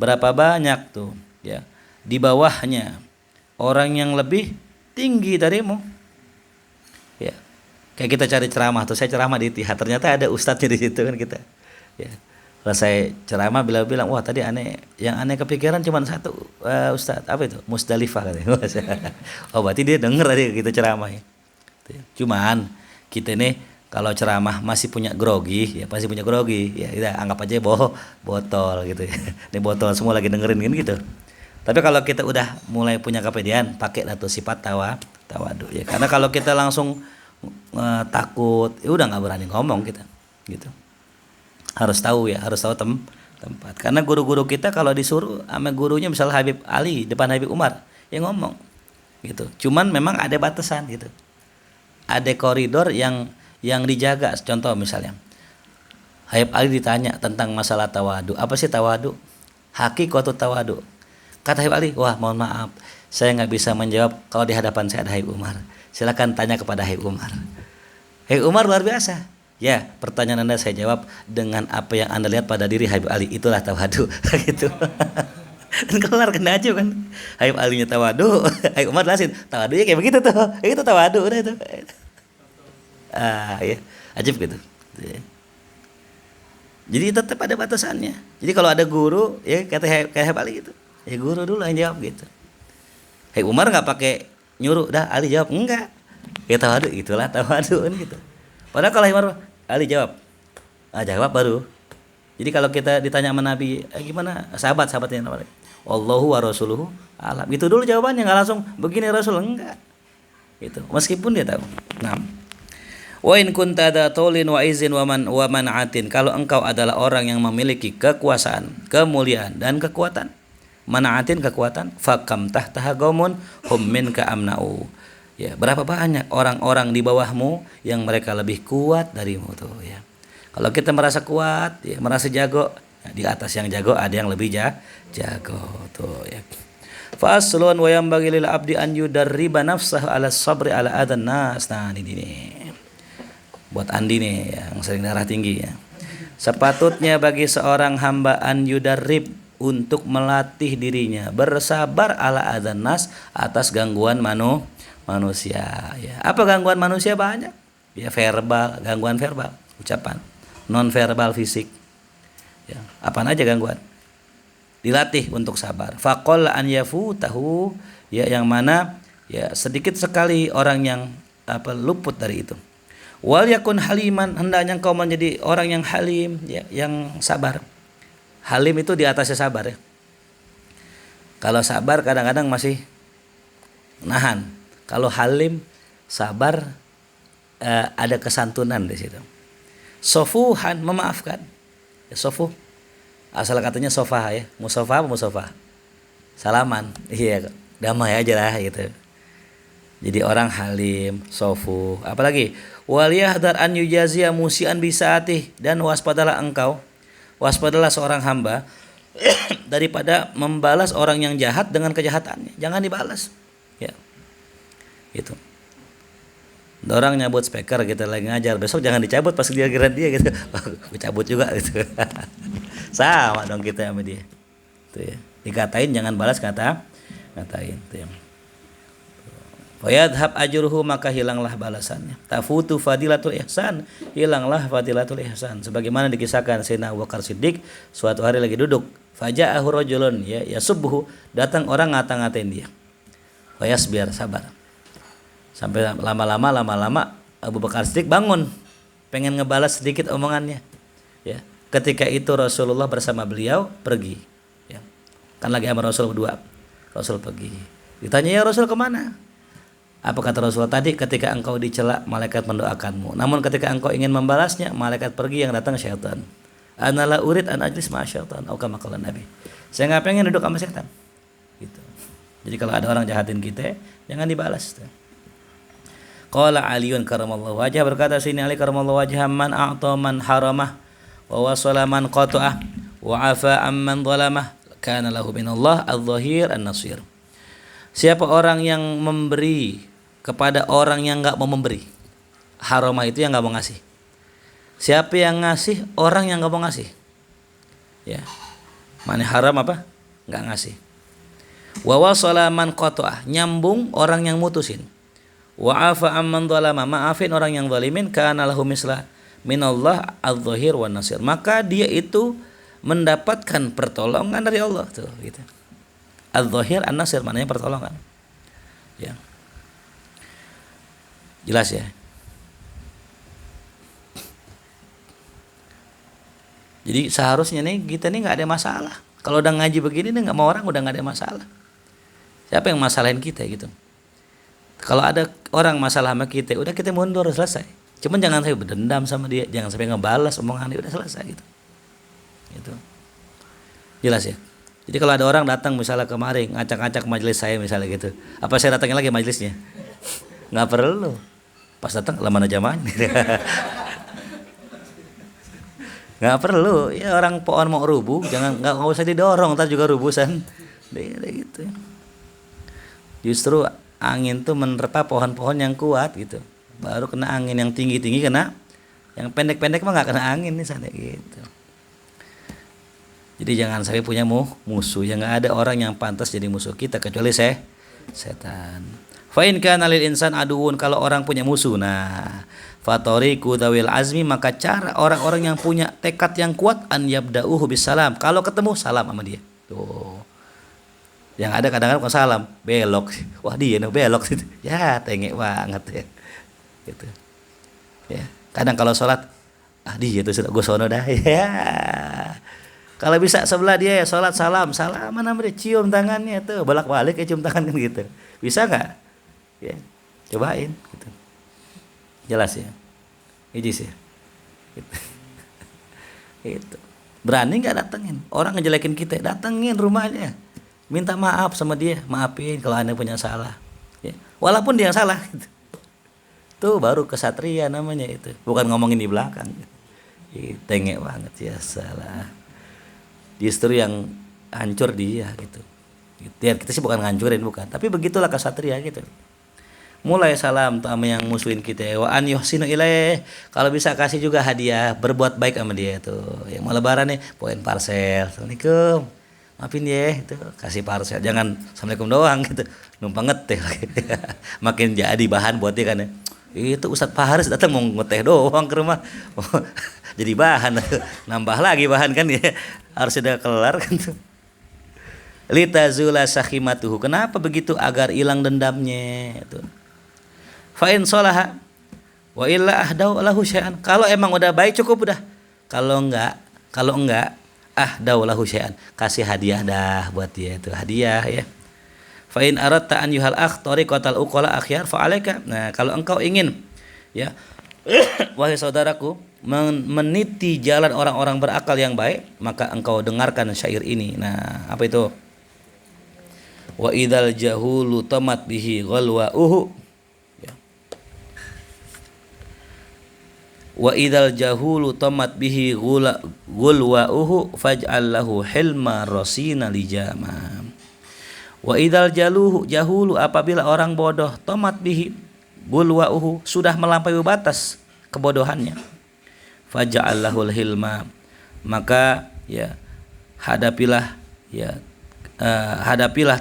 berapa banyak tuh ya di bawahnya orang yang lebih tinggi darimu. Ya. Kayak kita cari ceramah tuh, saya ceramah di Tihad, ternyata ada ustadznya di situ kan kita. Ya. Kalau saya ceramah bilang, wah tadi yang aneh kepikiran cuma satu, ustadz apa itu? Musdalifah katanya. Oh berarti dia denger tadi kita ceramah ya. Cuman kita nih kalau ceramah masih punya grogi, ya pasti punya grogi, ya kita anggap aja botol gitu ya. Ini botol semua lagi dengerin kan gitu. Tapi kalau kita udah mulai punya kepedean, pakai tuh sifat tawadu ya. Karena kalau kita langsung takut, ya udah nggak berani ngomong kita, gitu. Harus tahu ya, harus tahu tempat. Karena guru-guru kita kalau disuruh sama gurunya, misalnya Habib Ali depan Habib Umar, ya ngomong, gitu. Cuman memang ada batasan gitu. Ada koridor yang dijaga. Contoh misalnya Habib Ali ditanya tentang masalah tawadu, apa sih tawadu? Hakikatut tawadu. Kata Habib Ali, wah mohon maaf, saya nggak bisa menjawab kalau di hadapan saya ada Habib Umar. Silakan tanya kepada Habib Umar. Habib Umar luar biasa. Ya, pertanyaan Anda saya jawab dengan apa yang Anda lihat pada diri Habib Ali, itulah tawadu. Gitu. Dan kelar kena aja kan. Habib Alinya tawadu, Habib Umar jelasin, tawadu ya kayak begitu tuh. Itu tawadu udah itu. Ya, ajib gitu. Jadi tetap ada batasannya. Jadi kalau ada guru, ya kayak Habib Ali gitu, ya guru dulu yang jawab gitu. Habib Umar nggak pakai nyuruh, dah Ali jawab, enggak. Ya tawadu, itulah tawadu kan gitu. Padahal kalau Habib Umar, Ali jawab, jawab baru. Jadi kalau kita ditanya sama Nabi, gimana sahabatnya Nabi? Wallahu wa rasuluhu alam. Itu dulu jawabannya, nggak langsung begini Rasul, enggak. Gitu. Meskipun dia tahu. Nah. Wa in kunta da taulin wa izin wa man'atin, kalau engkau adalah orang yang memiliki kekuasaan, kemuliaan dan kekuatan, man'atin kekuatan, fakam tahtaha qaumun hum minka amna'u. Ya, berapa banyak orang-orang di bawahmu yang mereka lebih kuat darimu tuh ya. Kalau kita merasa kuat, ya merasa jago, ya, di atas yang jago ada yang lebih jago tuh ya. Faslun wa yanbaghi lil abdi an yudarriba nafsahu ala sabri ala adan nas. Nah ini buat Andi nih yang sering darah tinggi ya. Sepatutnya bagi seorang hamba an yudarrib, untuk melatih dirinya bersabar ala adzan nas, atas gangguan manusia ya. Apa gangguan manusia? Banyak ya, verbal, gangguan verbal, ucapan, non verbal, fisik ya. Apaan aja gangguan, dilatih untuk sabar. Faqall an yafutahu ya, yang mana ya sedikit sekali orang yang luput dari itu. Wal yakun haliman, hendaknya engkau menjadi orang yang halim ya, yang sabar. Halim itu di atasnya sabar ya. Kalau sabar kadang-kadang masih nahan. Kalau halim, sabar, ada kesantunan di situ. Sofuhan, memaafkan. Ya, sofu, asal katanya sofa ya. Musofa apa musofa? Salaman. Iya, damai aja lah gitu. Jadi orang halim, sofu. Apalagi waliyahdar an yujaziya musian bisaatih, dan waspadalah engkau, waspadalah seorang hamba daripada membalas orang yang jahat dengan kejahatannya. Jangan dibalas. Ya. Gitu. Orang nyabut speaker kita lagi ngajar, besok jangan dicabut pas dia kira dia gitu. Cabut juga gitu. Sama dong kita sama dia. Tuh ya. Dikatain jangan balas ngatain tuh ya. Fayadhab ajruhu, maka hilanglah balasannya. Tafutu fadilatul ihsan, hilanglah fadilatul ihsan. Sebagaimana dikisahkan Sayyidina Abu Bakar Siddiq suatu hari lagi duduk, faja'ahu rajulun ya yasubbuhu, datang orang ngata-ngatain dia. Fayasbir, sabar. Sampai lama-lama Abu Bakar Siddiq bangun, pengen ngebalas sedikit omongannya. Ya. Ketika itu Rasulullah bersama beliau pergi. Ya. Kan lagi sama Rasul berdua. Rasul pergi. Ditanya, ya Rasul kemana? Apa kata Rasulullah tadi? Ketika engkau dicela, malaikat mendoakanmu. Namun ketika engkau ingin membalasnya, malaikat pergi, yang datang syaitan. Anala urid an ajlis ma syaitan. Atau kama qala Nabi. Saya nggak pengen duduk sama syaitan. Gitu. Jadi kalau ada orang jahatin kita, jangan dibalas. Qala Aliun karamallahu wajhah, berkata sini Ali karamallahu wajhah, man a'ta man haramah wa wasala man qata'ah wa afa amman zalamah kana lahu minallah adh-dhahir an-nasir. Siapa orang yang memberi kepada orang yang enggak mau memberi. Haramah itu yang enggak mau ngasih. Siapa yang ngasih? Orang yang enggak mau ngasih. Ya. Mana haram apa? Enggak ngasih. Wa wasala man qata'ah, nyambung orang yang mutusin. Wa afa amman zalama, maafin orang yang zalimin, kana lahu misla minallah adh-dhahir wan nasir. Maka dia itu mendapatkan pertolongan dari Allah tuh gitu. Adh-dhahir an-nasir maknanya pertolongan. Ya. Jelas ya. Jadi seharusnya nih kita nih nggak ada masalah. Kalau udah ngaji begini nih nggak mau orang udah nggak ada masalah. Siapa yang masalahin kita gitu? Kalau ada orang masalah sama kita, udah kita mundur, selesai. Cuman jangan sampai berdendam sama dia, jangan sampai ngebalas omongan dia, udah selesai gitu. Gitu. Jelas ya. Jadi kalau ada orang datang misalnya kemari ngacak-ngacak majelis saya misalnya gitu, apa saya datangin lagi majelisnya? Nggak perlu. Pas datang lama jamaahnya. Nggak perlu. Ya orang pohon mau rubuh, nggak usah didorong, ntar juga rubusan. Gitu. Justru angin tuh menerpa pohon-pohon yang kuat gitu. Baru kena angin, yang tinggi-tinggi kena, yang pendek-pendek mah nggak kena angin nih sana gitu. Jadi jangan sampai punya musuh. Yang nggak ada orang yang pantas jadi musuh kita kecuali setan. Fa in kana lil insan aduun, kalau orang punya musuh, nah fatoriku dawil azmi, maka cara orang-orang yang punya tekad yang kuat an yabda'uhu bisalam, kalau ketemu salam sama dia. Tuh. Yang ada kadang-kadang bukan salam, belok. Wah dia nih belok gitu. Ya tengek banget ya. Gitu. Ya. Kadang kalau sholat, dia tuh sudah gue sono dah ya. Kalau bisa sebelah dia ya sholat salaman sama dia, cium tangannya tuh, bolak-balik ya cium tangan kan gitu. Bisa nggak? Ya, cobain gitu. Jelas ya. Ijis ya. Gitu. Gitu. Berani nggak datengin? Orang ngejelekin kita, datengin rumahnya. Minta maaf sama dia, maafin kalau Anda punya salah. Ya. Walaupun dia yang salah. Gitu. Tuh baru kesatria namanya itu. Bukan ngomongin di belakang. Tengek banget ya salah. Justru yang hancur dia gitu. Ya, kita sih bukan ngancurin bukan, tapi begitulah kesatria gitu. Mulai salam tuh sama yang musuhin kita, wa an yuhsinu ilaih, kalau bisa kasih juga hadiah, berbuat baik sama dia tuh. Yang mau lebaran nih, poin parcel. Assalamualaikum. Maafin ya itu, kasih parcel. Jangan assalamualaikum doang gitu. Numpang ngeteh lagi. Makin jadi bahan buat dia kan ya. Itu Ustadz Pak Haris datang mau ngeteh doang ke rumah. Jadi bahan, nambah lagi bahan kan ya. Harus sudah kelar kan tuh. Litazula sakhimatuhu. Kenapa begitu? Agar hilang dendamnya itu. Fa in sholaha wa illa ahdau lahu syai'an. Kalau emang udah baik cukup udah. Kalau enggak daulahu syai'an, kasih hadiah dah buat dia, itu hadiah ya. Fa in aradta an yuhal akh tariqatal uqala akhyar fa alaika. Nah, kalau engkau ingin ya wahai saudaraku meniti jalan orang-orang berakal yang baik, maka engkau dengarkan syair ini. Nah, apa itu? Wa idzal jahulu tamat bihi ghalwa'uhu. Wa idzal jahulu tamat bihi gulwa'uhu faj'al lahu hilma rasina lijama. Wa idzal jahulu apabila orang bodoh tamat bihi gulwa'uhu sudah melampaui batas kebodohannya, faj'al lahul hilma, maka ya hadapilah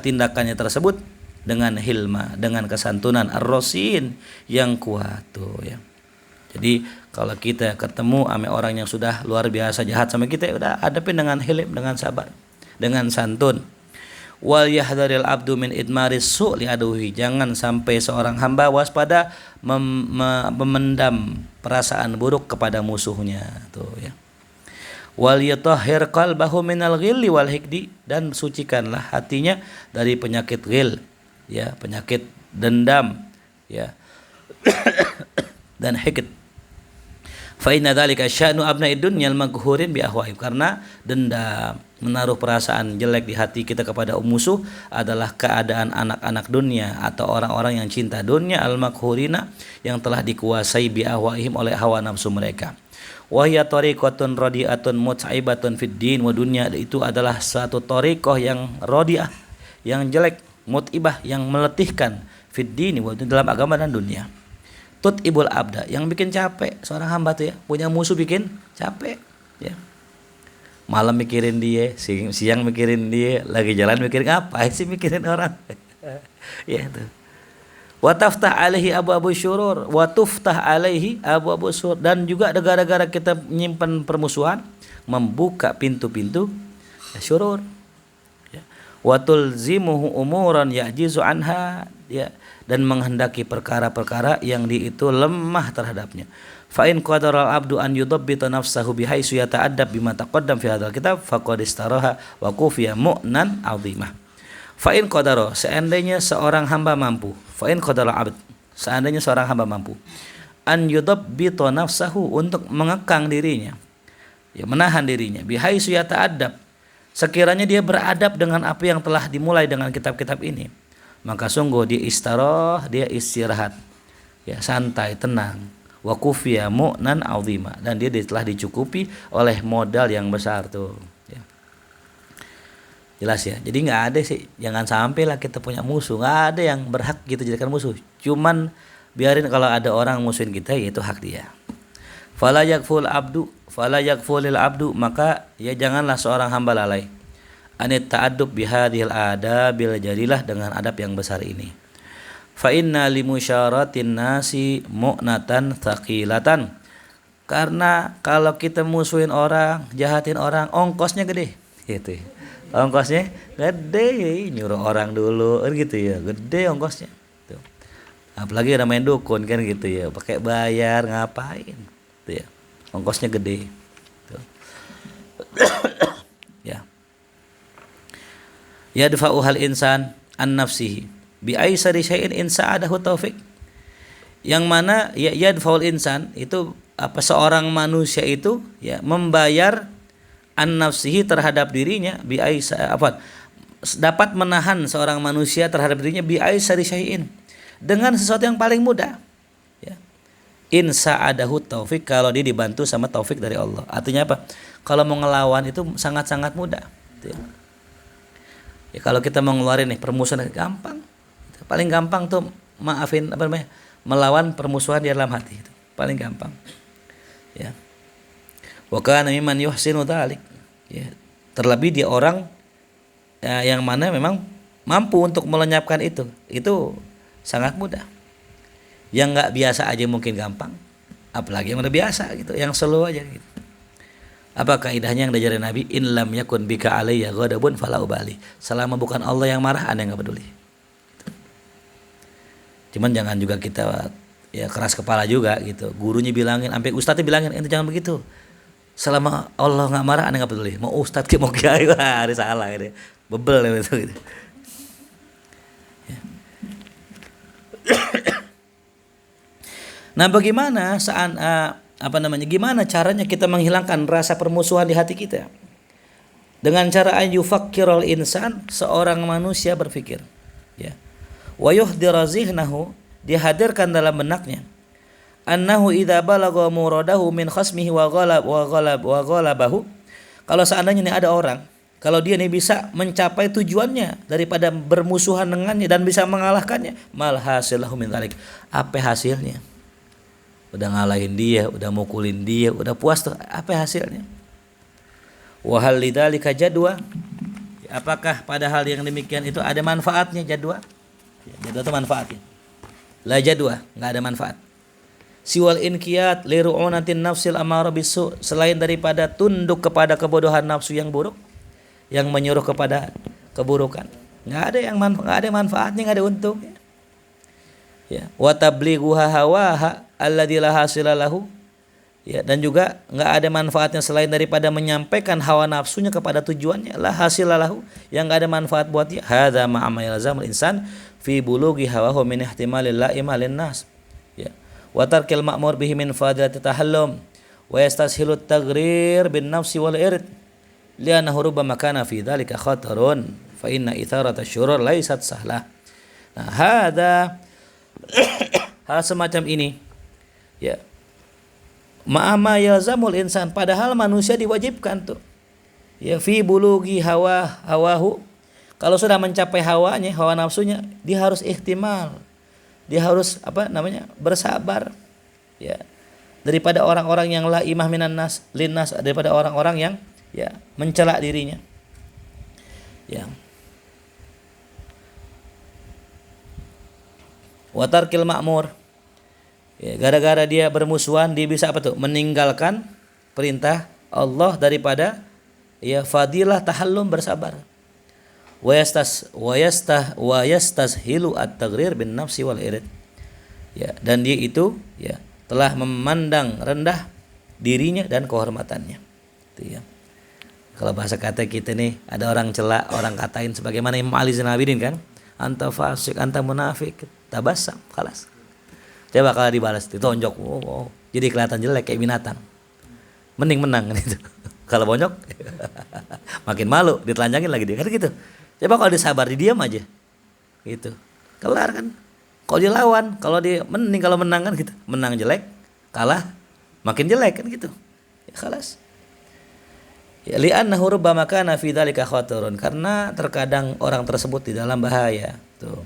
tindakannya tersebut dengan hilma, dengan kesantunan, ar-rasin yang kuat tuh ya. Jadi kalau kita ketemu sama orang yang sudah luar biasa jahat sama kita, udah hadapin dengan hilm, dengan sabar, dengan santun. Wal yahdharil abdu min idmaris su' li aduhi, jangan sampai seorang hamba waspada memendam perasaan buruk kepada musuhnya tuh ya. Wal yutahhir qalbahu minal ghilli wal hikdi, dan sucikanlah hatinya dari penyakit ghil ya, penyakit dendam ya dan hikd. Fa inna dzalika sya'nu abna'id dunyal maghhurin bi ahwaihim, karena dendam, menaruh perasaan jelek di hati kita kepada musuh adalah keadaan anak-anak dunia atau orang-orang yang cinta dunia, al-maghhurina, yang telah dikuasai bi ahwaihim oleh hawa nafsu mereka. Wa hiya tariqatun radiatun mut'ibatun fid din wa dunya, itu adalah satu tariqah yang radiah, yang jelek, mut'ibah, yang meletihkan, fid din wa dalam agama dan dunia. Tut ibul abda, yang bikin capek seorang hamba tuh ya, punya musuh bikin capek ya. Malam mikirin dia, siang mikirin dia, lagi jalan mikirin apa sih, mikirin orang ya tuh. Wa taftah alaihi abu syurur, wa tuftah alaihi abu syurur, dan juga gara-gara kita menyimpan permusuhan, membuka pintu-pintu syurur ya. Wa tulzimuhu umuran ya'jizu anha ya, dan menghendaki perkara-perkara yang itu lemah terhadapnya. Fa in qadara al-abdu an yudabbita nafsahu bihaisu yata'addab bima taqaddam fi hadzal kitab faqad istaraha wa kufiya mu'nan 'azimah. Fa in qadara, seandainya seorang hamba mampu, fa in qadara abd, seandainya seorang hamba mampu an yudabbita nafsahu, untuk mengekang dirinya ya, menahan dirinya, bihaisu yata'addab, sekiranya dia beradab dengan apa yang telah dimulai dengan kitab-kitab ini, maka sungguh dia dia istirahat ya, santai, tenang, wa kufiya mu'nan 'azima, dan dia telah dicukupi oleh modal yang besar tuh ya. Jelas ya. Jadi nggak ada sih, jangan sampai lah kita punya musuh, nggak ada yang berhak kita jadikan musuh, cuman biarin kalau ada orang musuhin kita, yaitu hak dia. Fala yakfulil abdu, maka ya janganlah seorang hamba lalai anit ta'addub bihadhil adabil jalilah, dengan adab yang besar ini. Fa inna limusyaratin nasi mu'natan thaqilatan, karena kalau kita musuhin orang, jahatin orang, ongkosnya gede gitu. Ongkosnya gede, nyuruh orang dulu gitu ya, gede ongkosnya tuh. Apalagi ada main dukun kan gitu ya, pakai bayar ngapain tuh ya, ongkosnya gede tuh. Ya. Yadfa'u hal insan an nafsihi bi aisari syai'in in sa'adahu taufik, yang mana ya yadfa'ul insan itu apa, seorang manusia itu ya membayar an nafsihi terhadap dirinya, bi aisa apa, dapat menahan seorang manusia terhadap dirinya bi aisari syai'in, dengan sesuatu yang paling mudah ya. In sa'adahu taufik, kalau dia dibantu sama taufik dari Allah. Artinya apa? Kalau mau ngelawan itu sangat-sangat mudah gitu ya. Ya kalau kita mau ngeluarin nih permusuhan, gampang. Paling gampang tuh melawan permusuhan di dalam hati itu. Paling gampang. Ya. Wa kana mimman yuhsinu dzalik. Ya. Terlebih dia orang ya, yang mana memang mampu untuk melenyapkan itu. Itu sangat mudah. Yang enggak biasa aja mungkin gampang. Apalagi yang udah biasa gitu, yang slow aja gitu. Apa kaidahnya yang diajarin Nabi? In lam yakun bika alayya ghadabun fala ubali. Selama bukan Allah yang marah, Anda enggak peduli. Cuman jangan juga kita ya keras kepala juga gitu. Gurunya bilangin, sampai ustadznya bilangin, ente jangan begitu. Selama Allah nggak marah, anda nggak peduli. Mau ustadz ke mau kiai, wah ini salah ini. Bebel ya itu. Gitu. Nah, bagaimana saat gimana caranya kita menghilangkan rasa permusuhan di hati kita? Dengan cara yufakkirul insan, seorang manusia berpikir, ya. Wa yuhdira zihnahu, dihadirkan dalam benaknya, annahu idza balagha muradahu min khasmihi wa ghalabahu. Kalau seandainya nih ada orang, kalau dia nih bisa mencapai tujuannya daripada bermusuhan dengannya dan bisa mengalahkannya, mal hasilahu min dzalik. Apa hasilnya? Udah ngalahin dia, udah mukulin dia, udah puas tuh. Apa hasilnya? Wa hal lidzalika jadwa. Apakah pada hal yang demikian itu ada manfaatnya jadwa? Jadwa itu manfaatnya. La jadwa, enggak ada manfaat. Siwal inqiyat li ru'unatin nafsil amara bisu, selain daripada tunduk kepada kebodohan nafsu yang buruk yang menyuruh kepada keburukan. Enggak ada manfaatnya, enggak ada untungnya. Ya, wa tablighuha hawaha alladzi la hasila lahu. Ya, dan juga enggak ada manfaatnya selain daripada menyampaikan hawa nafsunya kepada tujuannya, la hasila lahu, yang enggak ada manfaat buat dia. Hadza ma'ama yalzamul insan fi bulughi hawahu min ihtimalil la'ima lin nas. Ya. Wa tarkil ma'mur bihi min fadilati tahallum wa yastashilu at-taghrir bin nafsi wal ird li'annahu rubbama kana fi dzalika khatarun fa inna itharata syurur laysat sahlah. Nah, hadza hal semacam ini, ya, ma'ama yalzamul insan, padahal manusia diwajibkan tuh, ya, fi bulughi hawahu, kalau sudah mencapai hawanya, hawa nafsunya, dia harus ihtimal, dia harus bersabar, ya, daripada orang-orang yang la imah minan nas linnas, daripada orang-orang yang, ya, mencela dirinya, ya. Wa tarkil ma'mur, ya, gara-gara dia bermusuhan, dia bisa meninggalkan perintah Allah daripada, ya, fadilah tahallum, bersabar. Wa yastashilu at-taghrir bin nafsi wal irad. Ya, dan dia itu, ya, telah memandang rendah dirinya dan kehormatannya. Itu, ya. Kalau bahasa kata kita nih, ada orang celak, orang katain sebagaimana Imam Ali Zainal Abidin kan, anta fasik, anta munafik, tabassam, khalas. Coba kalau dibalas ditonjok, jadi kelihatan jelek kayak binatang. Mending menang kan itu. Kalau bonyok makin malu, ditelanjangin lagi dia kan gitu. Coba kalau disabar, didiam aja. Gitu. Kelar kan. Kalau dia lawan, kalau dia mending kalau menang kan gitu. Menang jelek, kalah makin jelek kan gitu. Ya khalas. Ya li'annahu rubbama kana fi dzalika khatarun, karena terkadang orang tersebut di dalam bahaya. Tuh.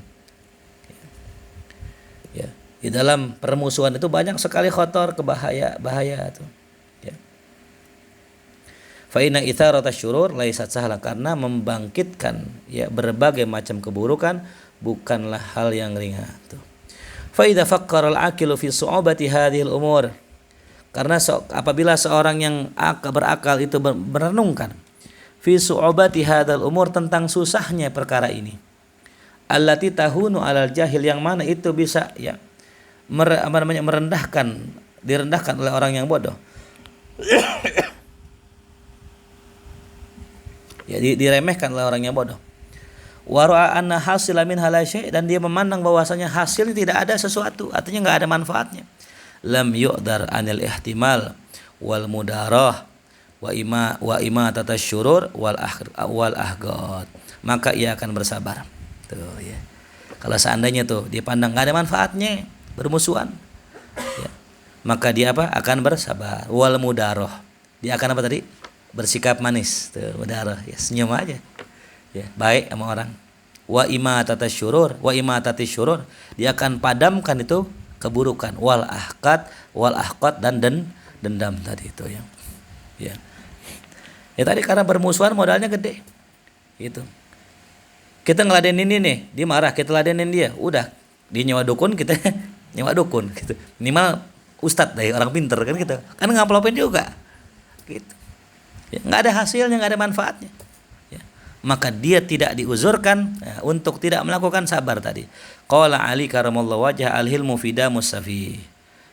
Ya. Di dalam permusuhan itu banyak sekali khotor, bahaya tuh. Ya. Fa inna itharata syurur laisat sahla, karena membangkitkan, ya, berbagai macam keburukan bukanlah hal yang ringan tuh. Fa idza fakkara al-aqilu fi su'ubati hadhihi al-umur, karena apabila seorang yang berakal itu merenungkan fi su'ubati hadzal umur, tentang susahnya perkara ini, allati tahunu alal jahil, yang mana itu bisa, ya, direndahkan oleh orang yang bodoh. Ya, diremehkan oleh orang yang bodoh. Wa ra'a anna hasila min halasy, dan dia memandang bahwasanya hasilnya tidak ada sesuatu, artinya enggak ada manfaatnya. Lam yu'dar anil ihtimal wal mudarah wa ima tatasyurur wal ahgad, maka ia akan bersabar. Tuh, ya. Kalau seandainya tuh dia pandang enggak ada manfaatnya bermusuhan, ya, maka dia akan bersabar. Wal mudarah, dia akan bersikap manis, tuh, mudarah, ya, senyum aja, ya, baik sama orang. Wa ima tatasyurur dia akan padamkan itu keburukan, wal ahqad dan dendam tadi itu, ya. Ya. Ya tadi karena bermusuhan modalnya gede. Gitu. Kita ngeladenin ini nih, dia marah, kita ladenin dia. Udah, dia nyewa dukun, kita nyewa dukun gitu. Minimal ustadz dari orang pinter kan gitu. Kan ngaplopin juga. Gitu. Ya, enggak ada hasilnya, enggak ada manfaatnya. Maka dia tidak diuzurkan, ya, untuk tidak melakukan sabar tadi. Qala Ali karamallahu wajah al-hilmu fidamus safi.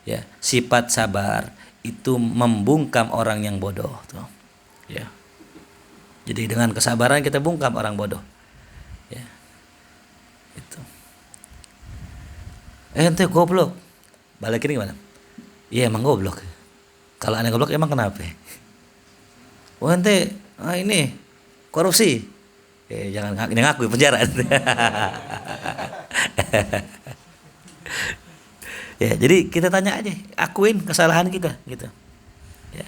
Ya, sifat sabar itu membungkam orang yang bodoh tuh. Ya. Jadi dengan kesabaran kita bungkam orang bodoh. Ya. Itu. Ente goblok. Balikin gimana? Iya emang goblok. Kalau aneh goblok emang kenapa? Oh ente ini korupsi. Jangan ngaku penjara. Ya, jadi kita tanya aja, akuin kesalahan kita gitu. Ya.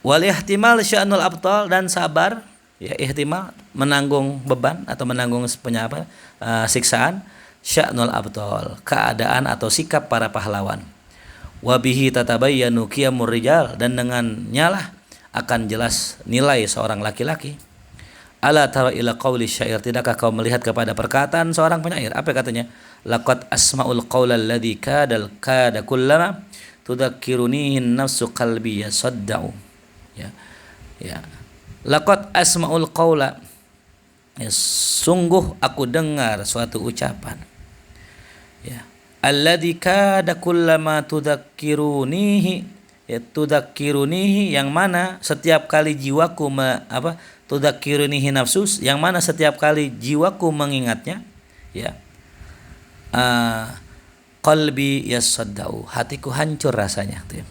Wal ihtimal sya'nul abtal, dan sabar, ya ihtimal menanggung beban atau menanggung siksaan, sya'nul abtal, keadaan atau sikap para pahlawan. Wa bihi tatabayyanu qiyamur rijal, dan dengannya lah akan jelas nilai seorang laki-laki. Ala tara ila qauli syair, tidakkah kau melihat kepada perkataan seorang penyair? Apa katanya? Laqad asma'ul qaula alladhi kada kullama tudzakkiruni nafsu qalbi yasadda'u. Ya. Ya. Laqad asma'ul qaula, ya, sungguh aku dengar suatu ucapan. Ya. Alladhi kada kullama tudzakkirunihi, ya, tudzakkirunihi, yang mana setiap kali jiwaku tudzakkirunihi nafsus, yang mana setiap kali jiwaku mengingatnya, ya, qalbi yasaddau, hatiku hancur rasanya tuh.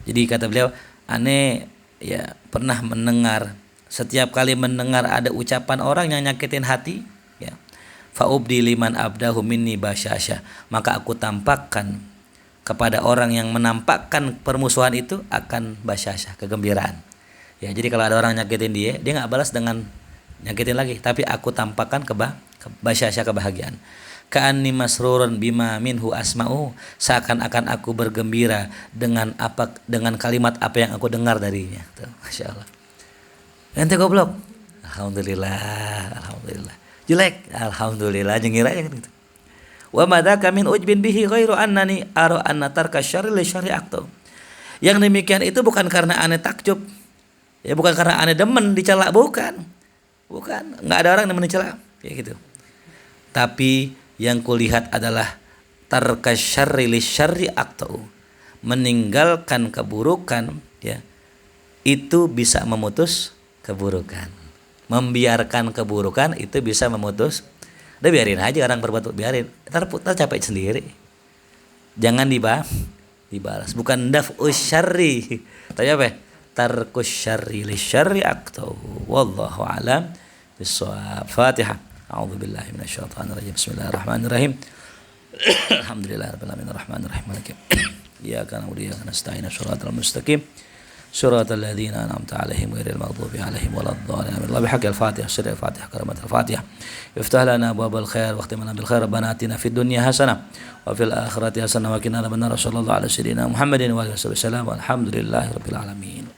Jadi kata beliau, aneh ya pernah mendengar, setiap kali mendengar ada ucapan orang yang nyakitin hati, ya, faubdi liman abdahu minni basyasya, maka aku tampakkan kepada orang yang menampakkan permusuhan itu akan basyasya, kegembiraan. Ya, jadi kalau ada orang nyakitin dia nggak balas dengan nyakitin lagi, tapi aku tampakkan basyasya, kebahagiaan. Ka'anni masrurun bima minhu asma'u, seakan-akan aku bergembira dengan kalimat apa yang aku dengar darinya. Tuh, Masya Allah. Ente goblok, alhamdulillah. Jelek, alhamdulillah. Jengir aja gitu. Wa madzaka min ujbin bihi ghairu annani ara anna tarka syarri li syari'atu. Yang demikian itu bukan karena aneh takjub, ya, bukan karena aneh demen dicela, bukan, nggak ada orang yang mencela, kayak gitu. Tapi yang kulihat adalah tarka syarri li syari'atu, meninggalkan keburukan, ya, itu bisa memutus keburukan. Membiarkan keburukan itu bisa memutus. Udah biarin aja orang berbuat, biarin. Ntar capek sendiri. Jangan dibalas. Bukan daf'us syarri. Tapi apa? Tarkus syarri li syari'atu. Wallahu a'lam bissawab. Fatihah. A'udzubillahi minasyaitonir rajim. Bismillahirrahmanirrahim. Alhamdulillahirabbil alamin arrahmanir rahim. Iyyaka na'budu wa iyyaka nasta'in. Shiratal mustaqim. Shiratal ladzina an'amta 'alaihim ghairil maghdubi 'alaihim waladdallin. Allah bihaqqil Fatihah, sirril Fatihah, karamatul Fatihah. Iftah lana abwaabal khair wakhtim lana bil khair. Rabbana atina fid dunya hasanah wa fil akhirati hasanah wa qina adzabannar. Sallallahu ala sayyidina Muhammadin wa alihi wasallam. Walhamdulillahirabbil alamin.